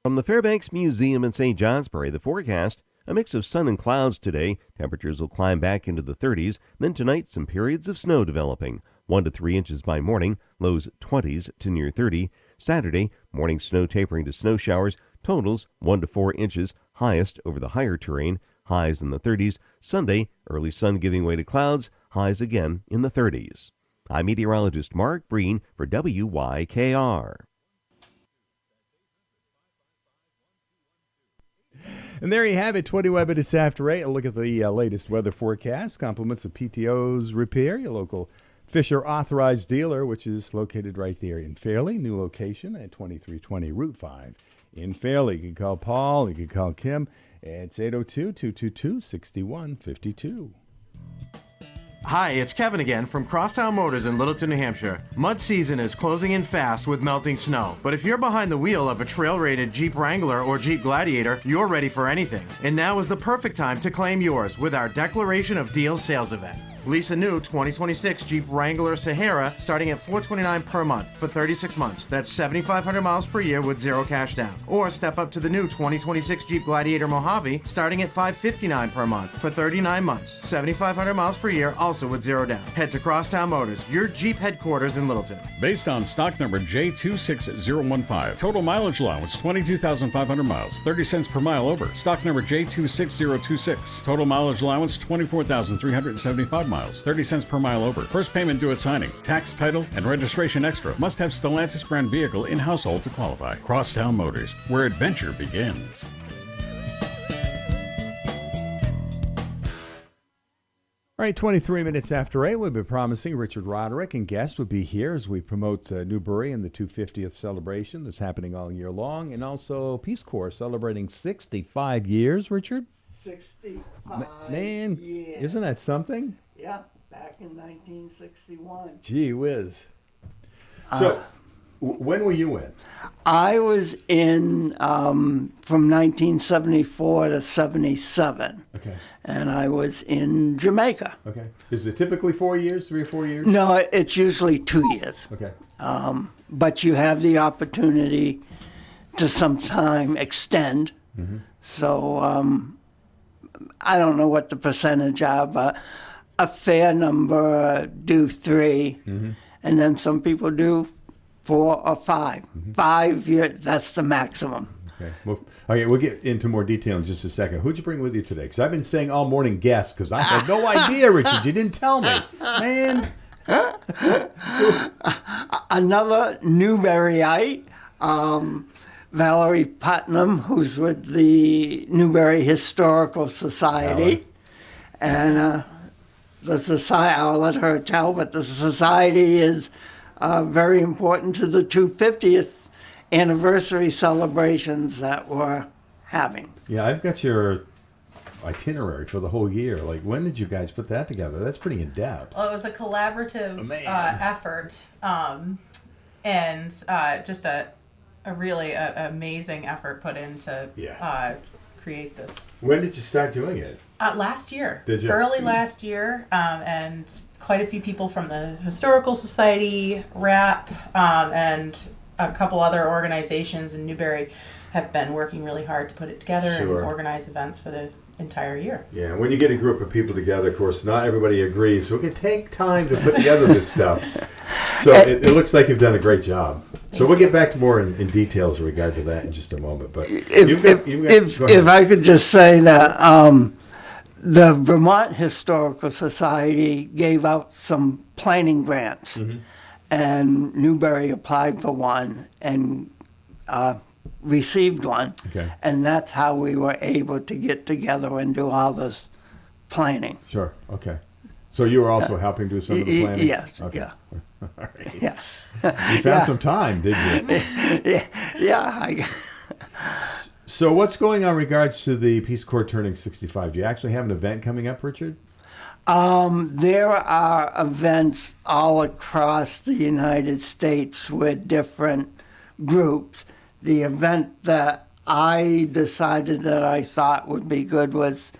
From the Fairbanks Museum in St. Johnsbury, the forecast, a mix of sun and clouds today. Temperatures will climb back into the 30s. Then tonight, some periods of snow developing. 1 to 3 inches by morning, lows 20s to near 30. Saturday, morning snow tapering to snow showers, totals 1 to 4 inches, highest over the higher terrain, highs in the 30s. Sunday, early sun giving way to clouds, highs again in the 30s. I'm meteorologist Mark Breen for WYKR. And there you have it, 21 minutes after 8. A look at the latest weather forecast. Compliments of PTO's Repair, your local Fisher authorized dealer, which is located right there in Fairleigh. New location at 2320 Route 5 in Fairleigh. You can call Paul. You can call Kim. It's 802-222-6152. Hi, it's Kevin again from Crosstown Motors in Littleton, New Hampshire. Mud season is closing in fast with melting snow. But if you're behind the wheel of a trail-rated Jeep Wrangler or Jeep Gladiator, you're ready for anything. And now is the perfect time to claim yours with our Declaration of Deals sales event. Lease a new 2026 Jeep Wrangler Sahara starting at $429 per month for 36 months. That's 7,500 miles per year with zero cash down. Or step up to the new 2026 Jeep Gladiator Mojave starting at $559 per month for 39 months. 7,500 miles per year, also with zero down. Head to Crosstown Motors, your Jeep headquarters in Littleton. Based on stock number J26015. Total mileage allowance 22,500 miles. 30 cents per mile over. Stock number J26026. Total mileage allowance 24,375 miles. 30 cents per mile over. First payment due at signing. Tax, title, and registration extra. Must have Stellantis brand vehicle in household to qualify. Crosstown Motors, where adventure begins. All right, 23 minutes after 8, we've been promising Richard Roderick and guests would be here as we promote Newbury and the 250th celebration that's happening all year long, and also Peace Corps celebrating 65 years, Richard? 65 Man, years. Isn't that something? Yeah, back in 1961. Gee whiz. So, when were you in? I was in from 1974 to 77. Okay. And I was in Jamaica. Okay. Is it typically 4 years, 3 or 4 years? No, it's usually 2 years. Okay. But you have the opportunity to sometime extend. Mm-hmm. So I don't know what the percentage are, but a fair number do 3, Mm-hmm. and then some people do 4 or 5. 5 years, that's the maximum. Okay. Well, okay, we'll get into more detail in just a second. Who'd you bring with you today? Because I've been saying all morning guests because I had no idea, Richard. You didn't tell me. Man. Another Newburyite, Valerie Putnam, who's with the Newbury Historical Society. And the society, I'll let her tell, but the society is very important to the 250th anniversary celebrations that we're having. Yeah, I've got your itinerary for the whole year. Like, when did you guys put that together? That's pretty in-depth. Well, it was a collaborative effort, and just a really amazing effort put in to create this. When did you start doing it? Last year. Did you? Early last year, and quite a few people from the Historical Society, RAP, and a couple other organizations in Newbury have been working really hard to put it together and organize events for the entire year. Yeah, when you get a group of people together, of course, not everybody agrees, so it can take time to put together this stuff. So it looks like you've done a great job. So we'll get back to more in details in regard to that in just a moment. But if I could just say that the Vermont Historical Society gave out some planning grants, and Newbury applied for one and received one, and that's how we were able to get together and do all this planning. Sure. Okay. So you were also helping do some of the planning? Yes. Okay. Yeah. All right. Yeah. You found some time, did you? Yeah. So what's going on in regards to the Peace Corps turning 65? Do you actually have an event coming up, Richard? There are events all across the United States with different groups. The event that I decided that I thought would be good was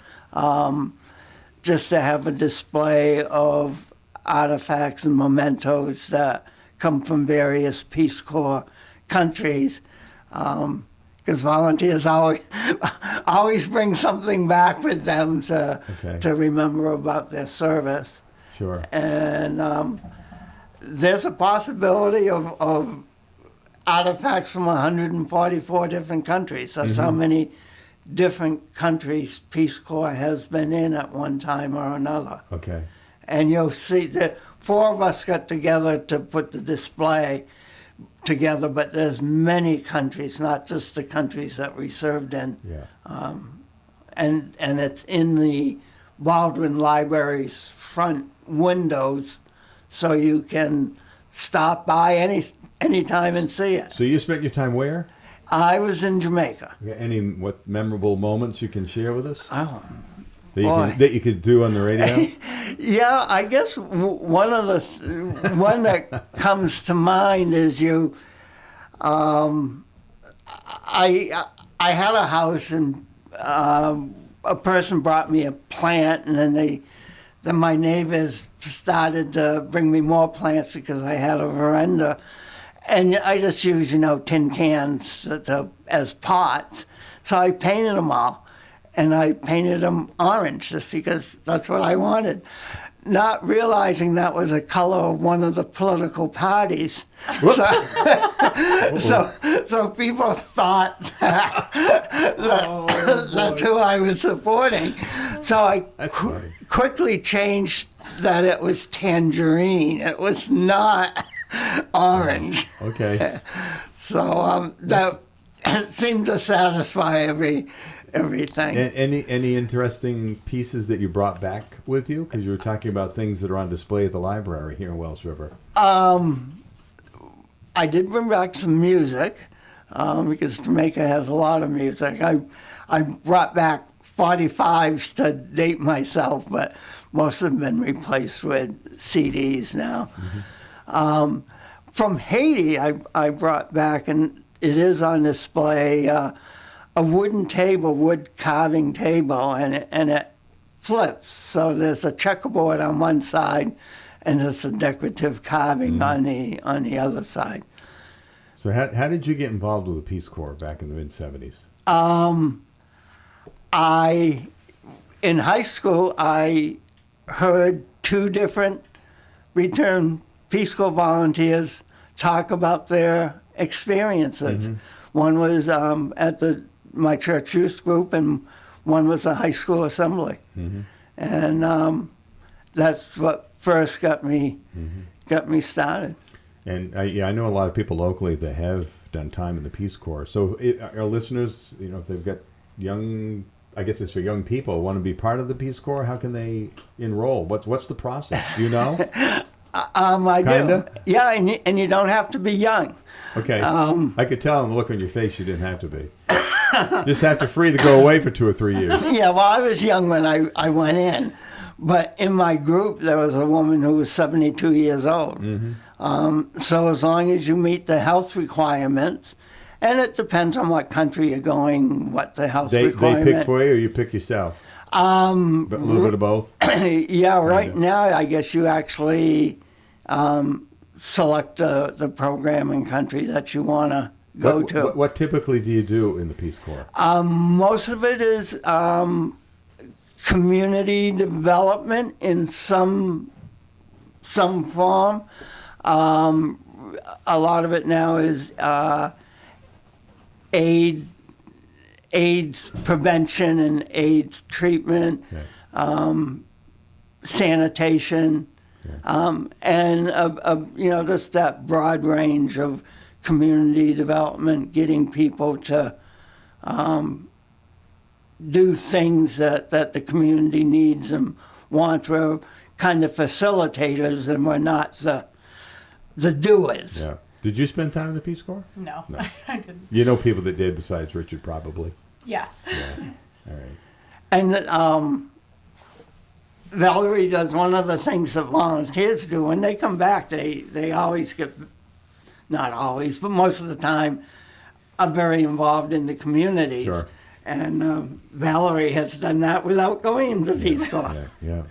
just to have a display of artifacts and mementos that come from various Peace Corps countries, because volunteers always bring something back with them to remember about their service. Sure. And there's a possibility of artifacts from 144 different countries. That's how many different countries Peace Corps has been in at one time or another. Okay. And you'll see that 4 of us got together to put the display together, but there's many countries, not just the countries that we served in. Yeah. And it's in the Baldwin Library's front windows, so you can stop by any time and see it. So you spent your time where? I was in Jamaica. Any memorable moments you can share with us? Oh, that you could do on the radio? Yeah, I guess one that comes to mind is I had a house and a person brought me a plant, and then my neighbors started to bring me more plants because I had a veranda. And I just used, tin cans as pots. So I painted them all. And I painted them orange just because that's what I wanted, not realizing that was a color of one of the political parties. So people thought that's who I was supporting. So I quickly changed that it was tangerine. It was not orange. Okay. So that seemed to satisfy everything. Any interesting pieces that you brought back with you? Because you were talking about things that are on display at the library here in Wells River. I did bring back some music because Jamaica has a lot of music. I brought back 45s to date myself, but most have been replaced with CDs now. From Haiti, I brought back, and it is on display, a wooden table, wood carving table, and it flips. So there's a checkerboard on one side, and there's a decorative carving on the other side. So how did you get involved with the Peace Corps back in the mid-'70s? In high school, I heard 2 different returned Peace Corps volunteers talk about their experiences. One was at my church youth group, and one was the high school assembly. Mm-hmm. And that's what first got me started. And I know a lot of people locally that have done time in the Peace Corps. So our listeners, if they've got young, I guess it's for young people, want to be part of the Peace Corps, how can they enroll? What's the process? Do you know? I Kinda? do. Yeah, and you don't have to be young. Okay. I could tell on the look on your face you didn't have to be. Just have to free to go away for 2 or 3 years. Yeah, well, I was young when I went in. But in my group, there was a woman who was 72 years old. Mm-hmm. So as long as you meet the health requirements, and it depends on what country you're going, what the health requirement. They pick for you, or you pick yourself? A little bit of both? Yeah, right now, I guess you actually select the program and country that you want to go to. What typically do you do in the Peace Corps? Most of it is community development in some form. A lot of it now is AIDS prevention and AIDS treatment, sanitation, and just that broad range of community development, getting people to do things that the community needs and wants. We're kind of facilitators, and we're not the doers. Yeah. Did you spend time in the Peace Corps? No, I didn't. You know people that did besides Richard, probably. Yes. Yeah. All right. And Valerie does one of the things that volunteers do. When they come back, they always get, not always, but most of the time, are very involved in the communities. Sure. And Valerie has done that without going into Peace Corps. Yeah.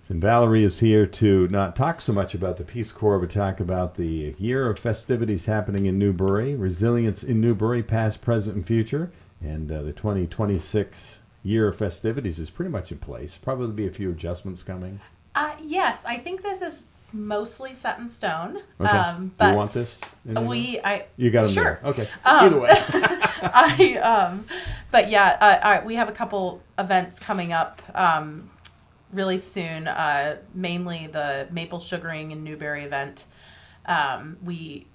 And Valerie is here to not talk so much about the Peace Corps, but talk about the year of festivities happening in Newbury, resilience in Newbury, past, present, and future. And the 2026 year of festivities is pretty much in place. Probably be a few adjustments coming. Yes, I think this is mostly set in stone. Okay. But you want this? You got them sure. there. Okay. Either way. But yeah, we have a couple events coming up really soon. Mainly the maple sugaring in Newbury event. The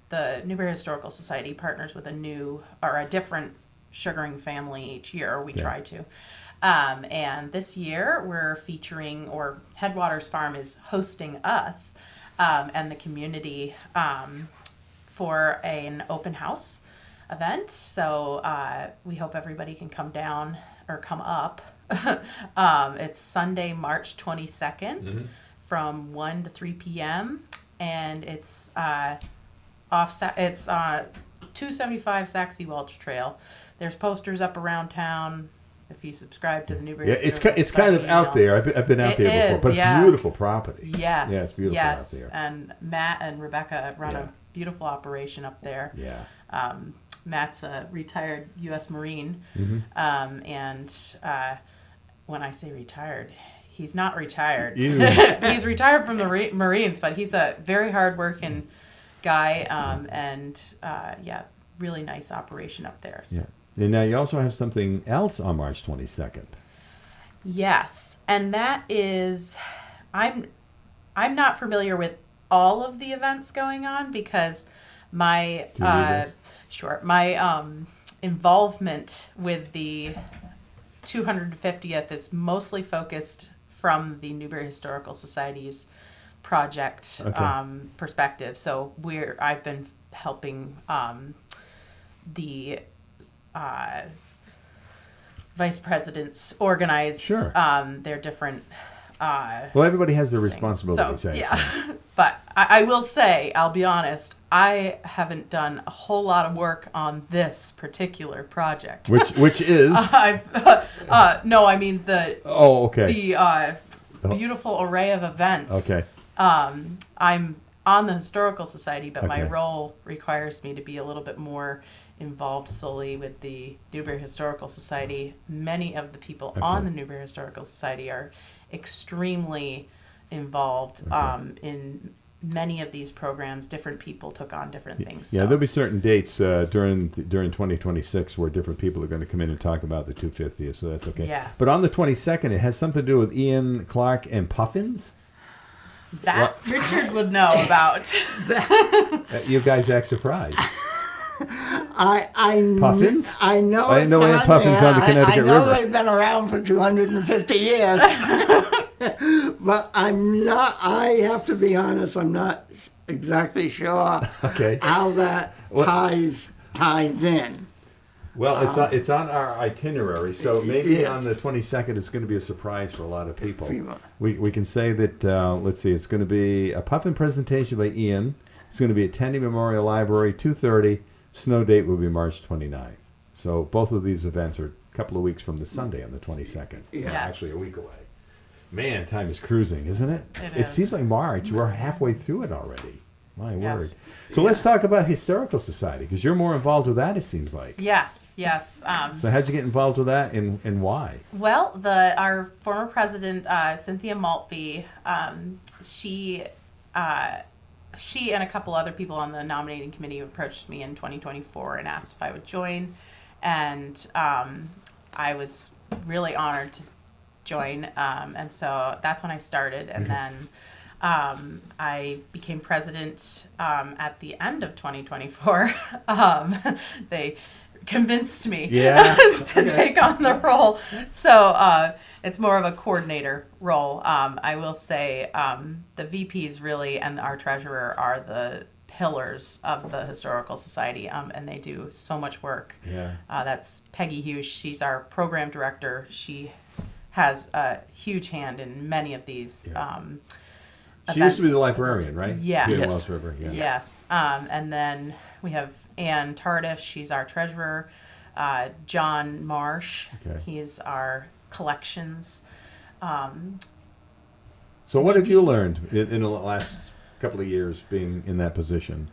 Newbury Historical Society partners with a different sugaring family each year. We try to. And this year we're featuring, or Headwaters Farm is hosting us and the community for an open house event. So we hope everybody can come down or come up. It's Sunday, March 22nd from 1 to 3 p.m. And it's 275 Saxey Welch Trail. There's posters up around town. If you subscribe to the Newbury, it's kind of out there. I've been out there before, but beautiful property. Yes, yeah, it's beautiful out there. And Matt and Rebecca run a beautiful operation up there. Yeah. Matt's a retired U.S. Marine, and when I say retired, he's not retired. He's retired from the Marines, but he's a very hard-working guy, and really nice operation up there. So. Yeah. And now you also have something else on March 22nd. Yes, and that is, I'm not familiar with all of the events going on because my involvement with the 250th is mostly focused from the Newbury Historical Society's project perspective. So I've been helping the vice presidents organize their different well, everybody has their responsibilities. So, but I will say, I'll be honest, I haven't done a whole lot of work on this particular project. Which is? No, I mean the beautiful array of events. Okay. I'm on the Historical Society, but my role requires me to be a little bit more involved solely with the Newbury Historical Society. Many of the people on the Newbury Historical Society are extremely involved in many of these programs, different people took on different things. Yeah, so. there'll be certain dates during 2026 where different people are going to come in and talk about the 250th, so that's okay. Yes. But on the 22nd, it has something to do with Ian Clark and puffins? That Richard would know about. You guys act surprised. Puffins? I know. I didn't know we had puffins on the Connecticut I know River. they've been around for 250 years. But I have to be honest, I'm not exactly sure how that ties in. Well, it's on our itinerary, so maybe on the 22nd it's going to be a surprise for a lot of people. We can say that, let's see, it's going to be a puffin presentation by Ian. It's going to be at Tandy Memorial Library, 2:30. Snow date will be March 29th. So both of these events are a couple of weeks from the Sunday on the 22nd. Yes. Actually a week away. Man, time is cruising, isn't it? It seems is. like March. We're halfway through it already. My Yes. word. So let's talk about Historical Society, because you're more involved with that, it seems like. Yes. So how'd you get involved with that, and why? Well, our former president, Cynthia Maltby, she and a couple other people on the nominating committee approached me in 2024 and asked if I would join, and I was really honored to join, and so that's when I started, and then I became president at the end of 2024. They convinced me to take on the role, so it's more of a coordinator role. I will say the VPs really and our treasurer are the pillars of the Historical Society, and they do so much work. That's Peggy Hughes. She's our program director. She has a huge hand in many of these She used to be the librarian, right? Yes. Here in Wells River, yeah. Yes. And then we have Ann Tardif. She's our treasurer. John Marsh. Okay. He's our collections. So what have you learned in the last couple of years being in that position?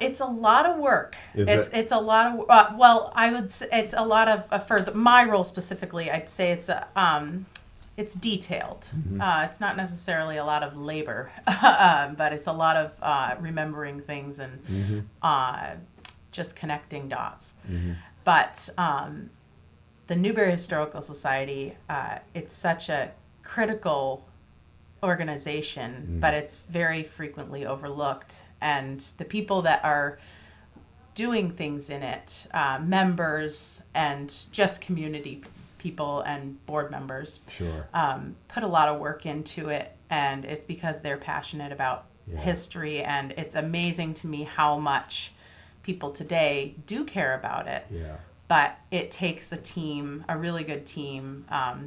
It's a lot of work. It's a lot of well, I would say it's a lot of my role specifically. I'd say it's detailed. It's not necessarily a lot of labor, but it's a lot of remembering things and just connecting dots. But the Newbury Historical Society, it's such a critical organization, but it's very frequently overlooked. And the people that are doing things in it, members and just community people and board members, put a lot of work into it. And it's because they're passionate about history. And it's amazing to me how much people today do care about it. But it takes a team, a really good team,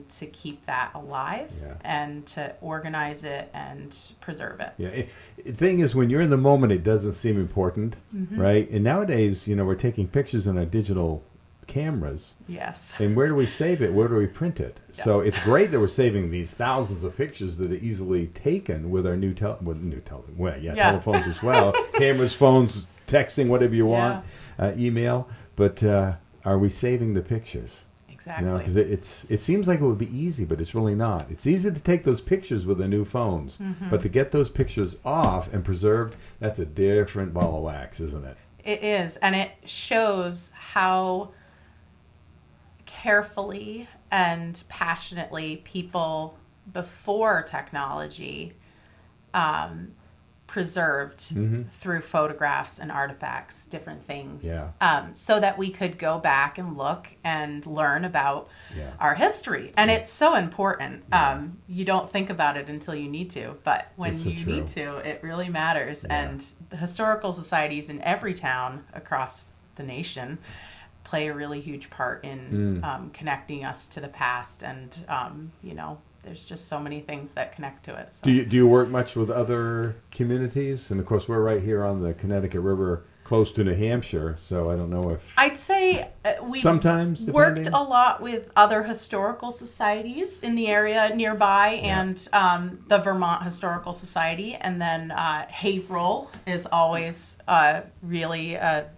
to keep that alive and to organize it and preserve it. The thing is, when you're in the moment, it doesn't seem important, right? And nowadays, we're taking pictures in our digital cameras. Yes. And where do we save it? Where do we print it? So it's great that we're saving these thousands of pictures that are easily taken with our telephones as well. Cameras, phones, texting, whatever you want, email. But are we saving the pictures? Exactly. Because it seems like it would be easy, but it's really not. It's easy to take those pictures with the new phones, but to get those pictures off and preserved, that's a different ball of wax, isn't it? It is, and it shows how carefully and passionately people before technology preserved through photographs and artifacts, different things, so that we could go back and look and learn about our history. And it's so important. You don't think about it until you need to, but when you need to, it really matters. And the historical societies in every town across the nation play a really huge part in connecting us to the past. And, there's just so many things that connect to it. So. Do you work much with other communities? And of course, we're right here on the Connecticut River, close to New Hampshire. So I don't know if I'd say we sometimes worked a lot with other historical societies in the area nearby, and the Vermont Historical Society, and then Haverhill is always really a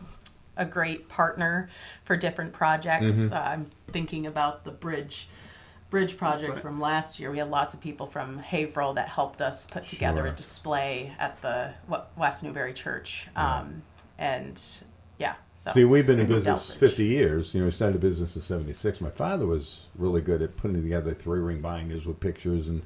great partner for different projects. I'm thinking about the bridge bridge project from last year, we had lots of people from Haverhill that helped us put together a display at the West Newbury Church. And yeah, so. See, we've been in business 50 years. We started the business in 76. My father was really good at putting together 3-ring binders with pictures and,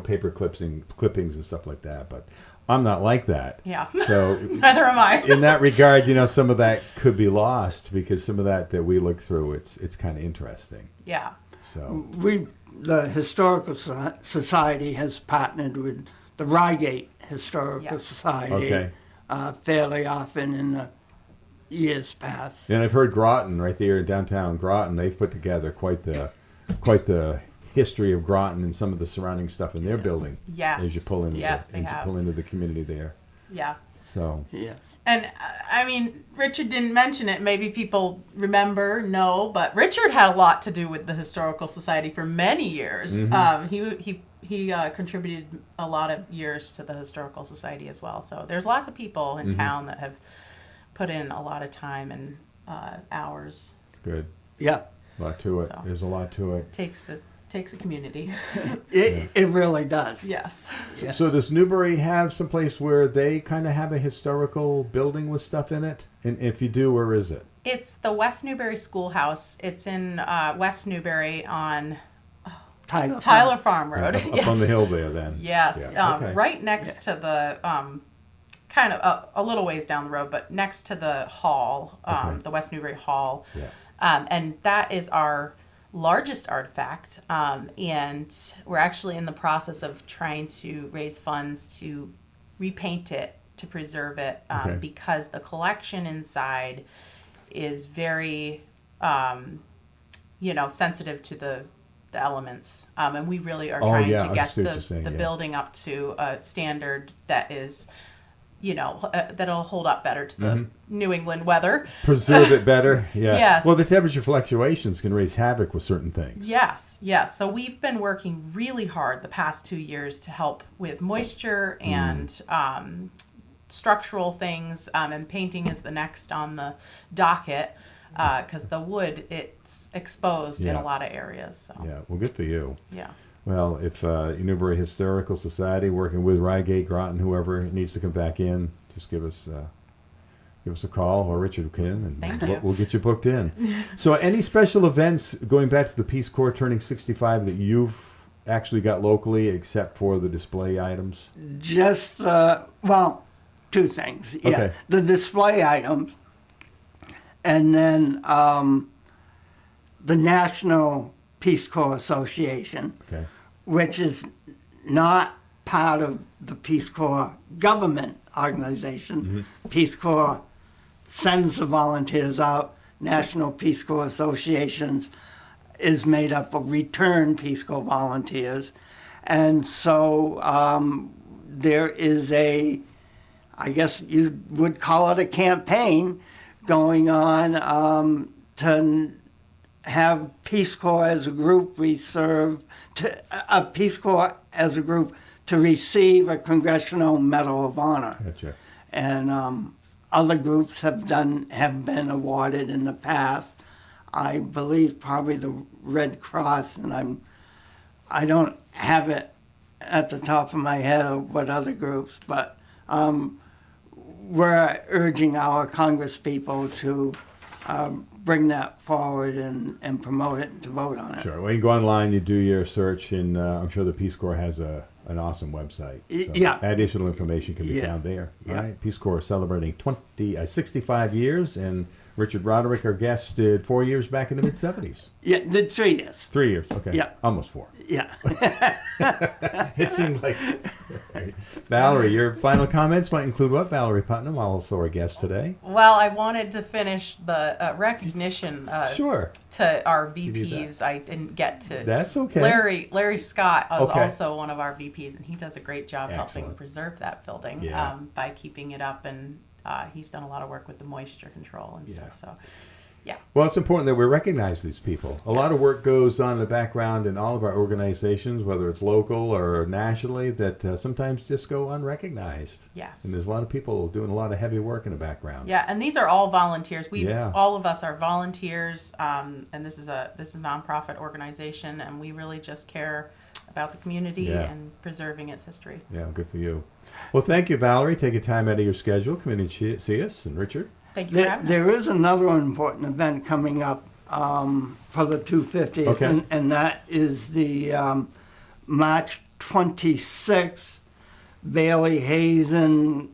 paper clippings and stuff like that. But I'm not like that. Yeah. So neither am I. In that regard, some of that could be lost because some of that we look through, it's kind of interesting. Yeah. So the Historical Society has partnered with the Reigate Historical Society fairly often in the years past. And I've heard Groton right there in downtown Groton. They've put together quite the history of Groton and some of the surrounding stuff in their building. Yes. As you pull into pull into the community there. Yeah. So. Yeah. And I mean, Richard didn't mention it. Maybe people know, but Richard had a lot to do with the Historical Society for many years. Mm-hmm. He contributed a lot of years to the Historical Society as well. So there's lots of people in town that have put in a lot of time and hours. It's good. Yeah. A lot to it. So, there's a lot to it. Takes a community. It really does. Yes. So does Newbury have some place where they kind of have a historical building with stuff in it? And if you do, where is it? It's the West Newbury Schoolhouse. It's in West Newbury on Tyler Farm Road. Up on the hill there then. Yes. Yeah. Right next to the, kind of a little ways down the road, but next to the hall, the West Newbury Hall. Yeah. And that is our largest artifact, and we're actually in the process of trying to raise funds to repaint it, to preserve it, because the collection inside is very sensitive to the elements, and we really are trying to get the building up to a standard that is that'll hold up better to the New England weather. Preserve it better. Yeah. Yes. Well, the temperature fluctuations can raise havoc with certain things. Yes. So we've been working really hard the past 2 years to help with moisture and structural things, and painting is the next on the docket, because the wood, it's exposed in a lot of areas. So. Yeah. Well, good for you. Yeah. Well, if Newbury Historical Society, working with Reigate, Groton, whoever needs to come back in, just give us a call, or Richard can, and we'll get you booked in. So any special events, going back to the Peace Corps turning 65, that you've actually got locally, except for the display items? Just, two things. Yeah. Okay. The display items, and then the National Peace Corps Association, which is not part of the Peace Corps government organization. Peace Corps sends the volunteers out. National Peace Corps Associations is made up of returned Peace Corps volunteers. And so there is I guess you would call it a campaign going on to have Peace Corps as a group Peace Corps as a group to receive a Congressional Medal of Honor. Gotcha. And other groups have been awarded in the past. I believe probably the Red Cross, and I don't have it at the top of my head of what other groups, but we're urging our Congress people to bring that forward and promote it and to vote on it. Sure. Well, you can go online, you do your search, and I'm sure the Peace Corps has an awesome website. So additional information can be found there. Yeah. All right. Peace Corps celebrating 65 years, and Richard Roderick, our guest, did 4 years back in the mid-70s. Yeah, did 3 years. 3 years, okay. Yeah. Almost 4. Yeah. It seemed like... Right. Valerie, your final comments might include what? Valerie Putnam, also our guest today. Well, I wanted to finish the recognition to our VPs. I didn't get to. That's okay. Larry Scott is also one of our VPs, and he does a great job helping preserve that building by keeping it up, and he's done a lot of work with the moisture control and stuff. So Yeah. Well, it's important that we recognize these people. A lot of work goes on in the background in all of our organizations, whether it's local or nationally, that sometimes just go unrecognized. Yes. And there's a lot of people doing a lot of heavy work in the background. Yeah, and these are all volunteers. Yeah. All of us are volunteers, and this is a nonprofit organization, and we really just care about the community and preserving its history. Yeah, good for you. Well, thank you, Valerie. Taking time out of your schedule, come in and see us. And Richard? Thank you for having us. There is another important event coming up for the 250th, Okay. and that is the March 26th Bailey Hazen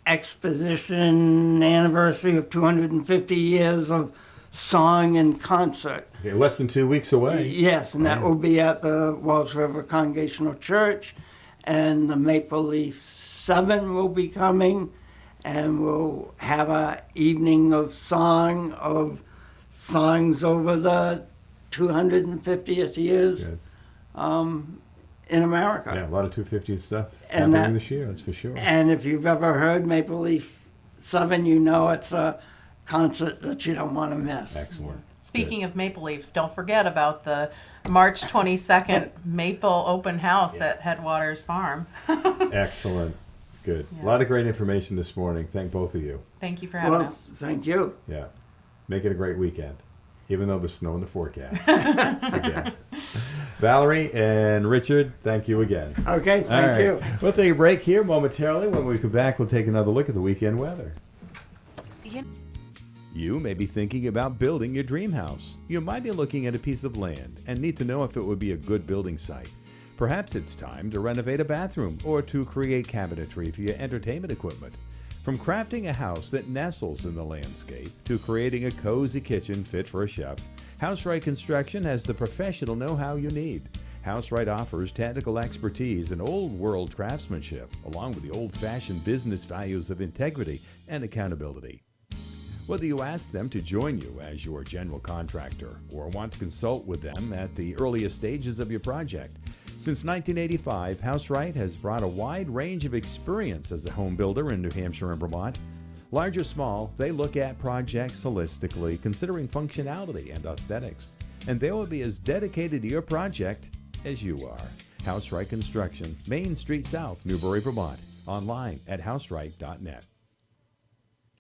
Exposition anniversary of 250 years of song and concert. Okay, less than 2 weeks away. Yes, and that will be at the Wells River Congregational Church, and the Maple Leaf 7 will be coming, and we'll have a evening of songs over the 250th years in America. Yeah, a lot of 250 stuff And happening this year, that's for sure. And if you've ever heard Maple Leaf 7, you know it's a concert that you don't want to miss. Excellent. Speaking of Maple Leafs, don't forget about the March 22nd Maple Open House at Headwaters Farm. Excellent. Good. A lot of great information this morning. Thank both of you. Thank you for having us. Thank you. Yeah. Make it a great weekend, even though there's snow in the forecast. Again. Valerie and Richard, thank you again. Okay, thank you. We'll take a break here momentarily. When we come back, we'll take another look at the weekend weather. You may be thinking about building your dream house. You might be looking at a piece of land and need to know if it would be a good building site. Perhaps it's time to renovate a bathroom or to create cabinetry for your entertainment equipment. From crafting a house that nestles in the landscape to creating a cozy kitchen fit for a chef, HouseRight Construction has the professional know-how you need. HouseRight offers technical expertise and old-world craftsmanship, along with the old-fashioned business values of integrity and accountability. Whether you ask them to join you as your general contractor or want to consult with them at the earliest stages of your project, since 1985, HouseRight has brought a wide range of experience as a home builder in New Hampshire and Vermont. Large or small, they look at projects holistically, considering functionality and aesthetics. And they will be as dedicated to your project as you are. HouseRight Construction, Main Street South, Newbury, Vermont. Online at houseright.net.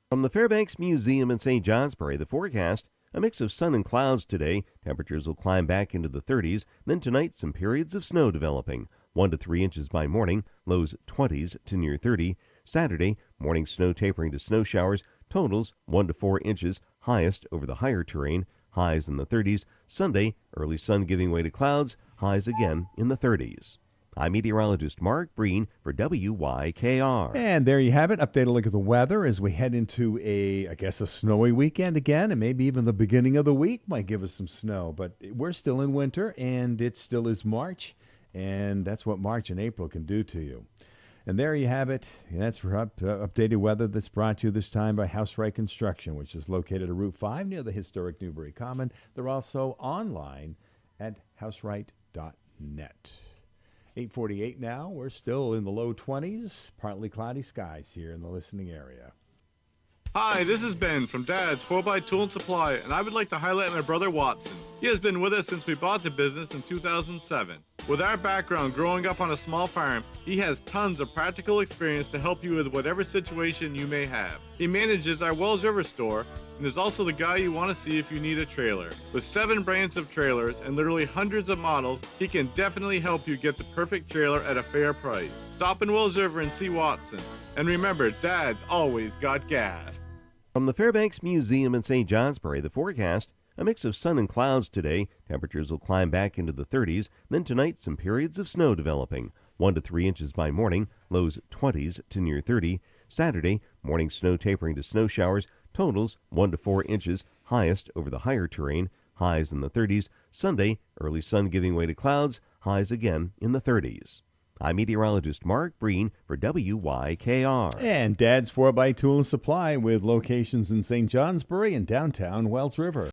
From the Fairbanks Museum in St. Johnsbury, the forecast: a mix of sun and clouds today. Temperatures will climb back into the 30s. Then tonight, some periods of snow developing. 1 to 3 inches by morning, lows 20s to near 30. Saturday, morning snow tapering to snow showers. Totals 1 to 4 inches, highest over the higher terrain. Highs in the 30s. Sunday, early sun giving way to clouds. Highs again in the 30s. I'm meteorologist Mark Breen for WYKR. And there you have it. Update a look at the weather as we head into a snowy weekend again, and maybe even the beginning of the week might give us some snow. But we're still in winter, and it still is March, and that's what March and April can do to you. And there you have it. And that's for updated weather that's brought to you this time by HouseRight Construction, which is located at Route 5 near the historic Newbury Common. They're also online at houseright.net. 8:48 now. We're still in the low 20s, partly cloudy skies here in the listening area. Hi, this is Ben from Dad's 4x Tool and Supply, and I would like to highlight my brother Watson. He has been with us since we bought the business in 2007. With our background growing up on a small farm, he has tons of practical experience to help you with whatever situation you may have. He manages our Wells River store and is also the guy you want to see if you need a trailer. With 7 brands of trailers and literally hundreds of models, he can definitely help you get the perfect trailer at a fair price. Stop in Wells River and see Watson. And remember, Dad's always got gas. From the Fairbanks Museum in St. Johnsbury, the forecast: a mix of sun and clouds today. Temperatures will climb back into the 30s. Then tonight, some periods of snow developing. 1 to 3 inches by morning, lows 20s to near 30. Saturday, morning snow tapering to snow showers. Totals 1 to 4 inches, highest over the higher terrain. Highs in the 30s. Sunday, early sun giving way to clouds. Highs again in the 30s. I'm meteorologist Mark Breen for WYKR. And Dad's 4x Tool and Supply with locations in St. Johnsbury and downtown Wells River.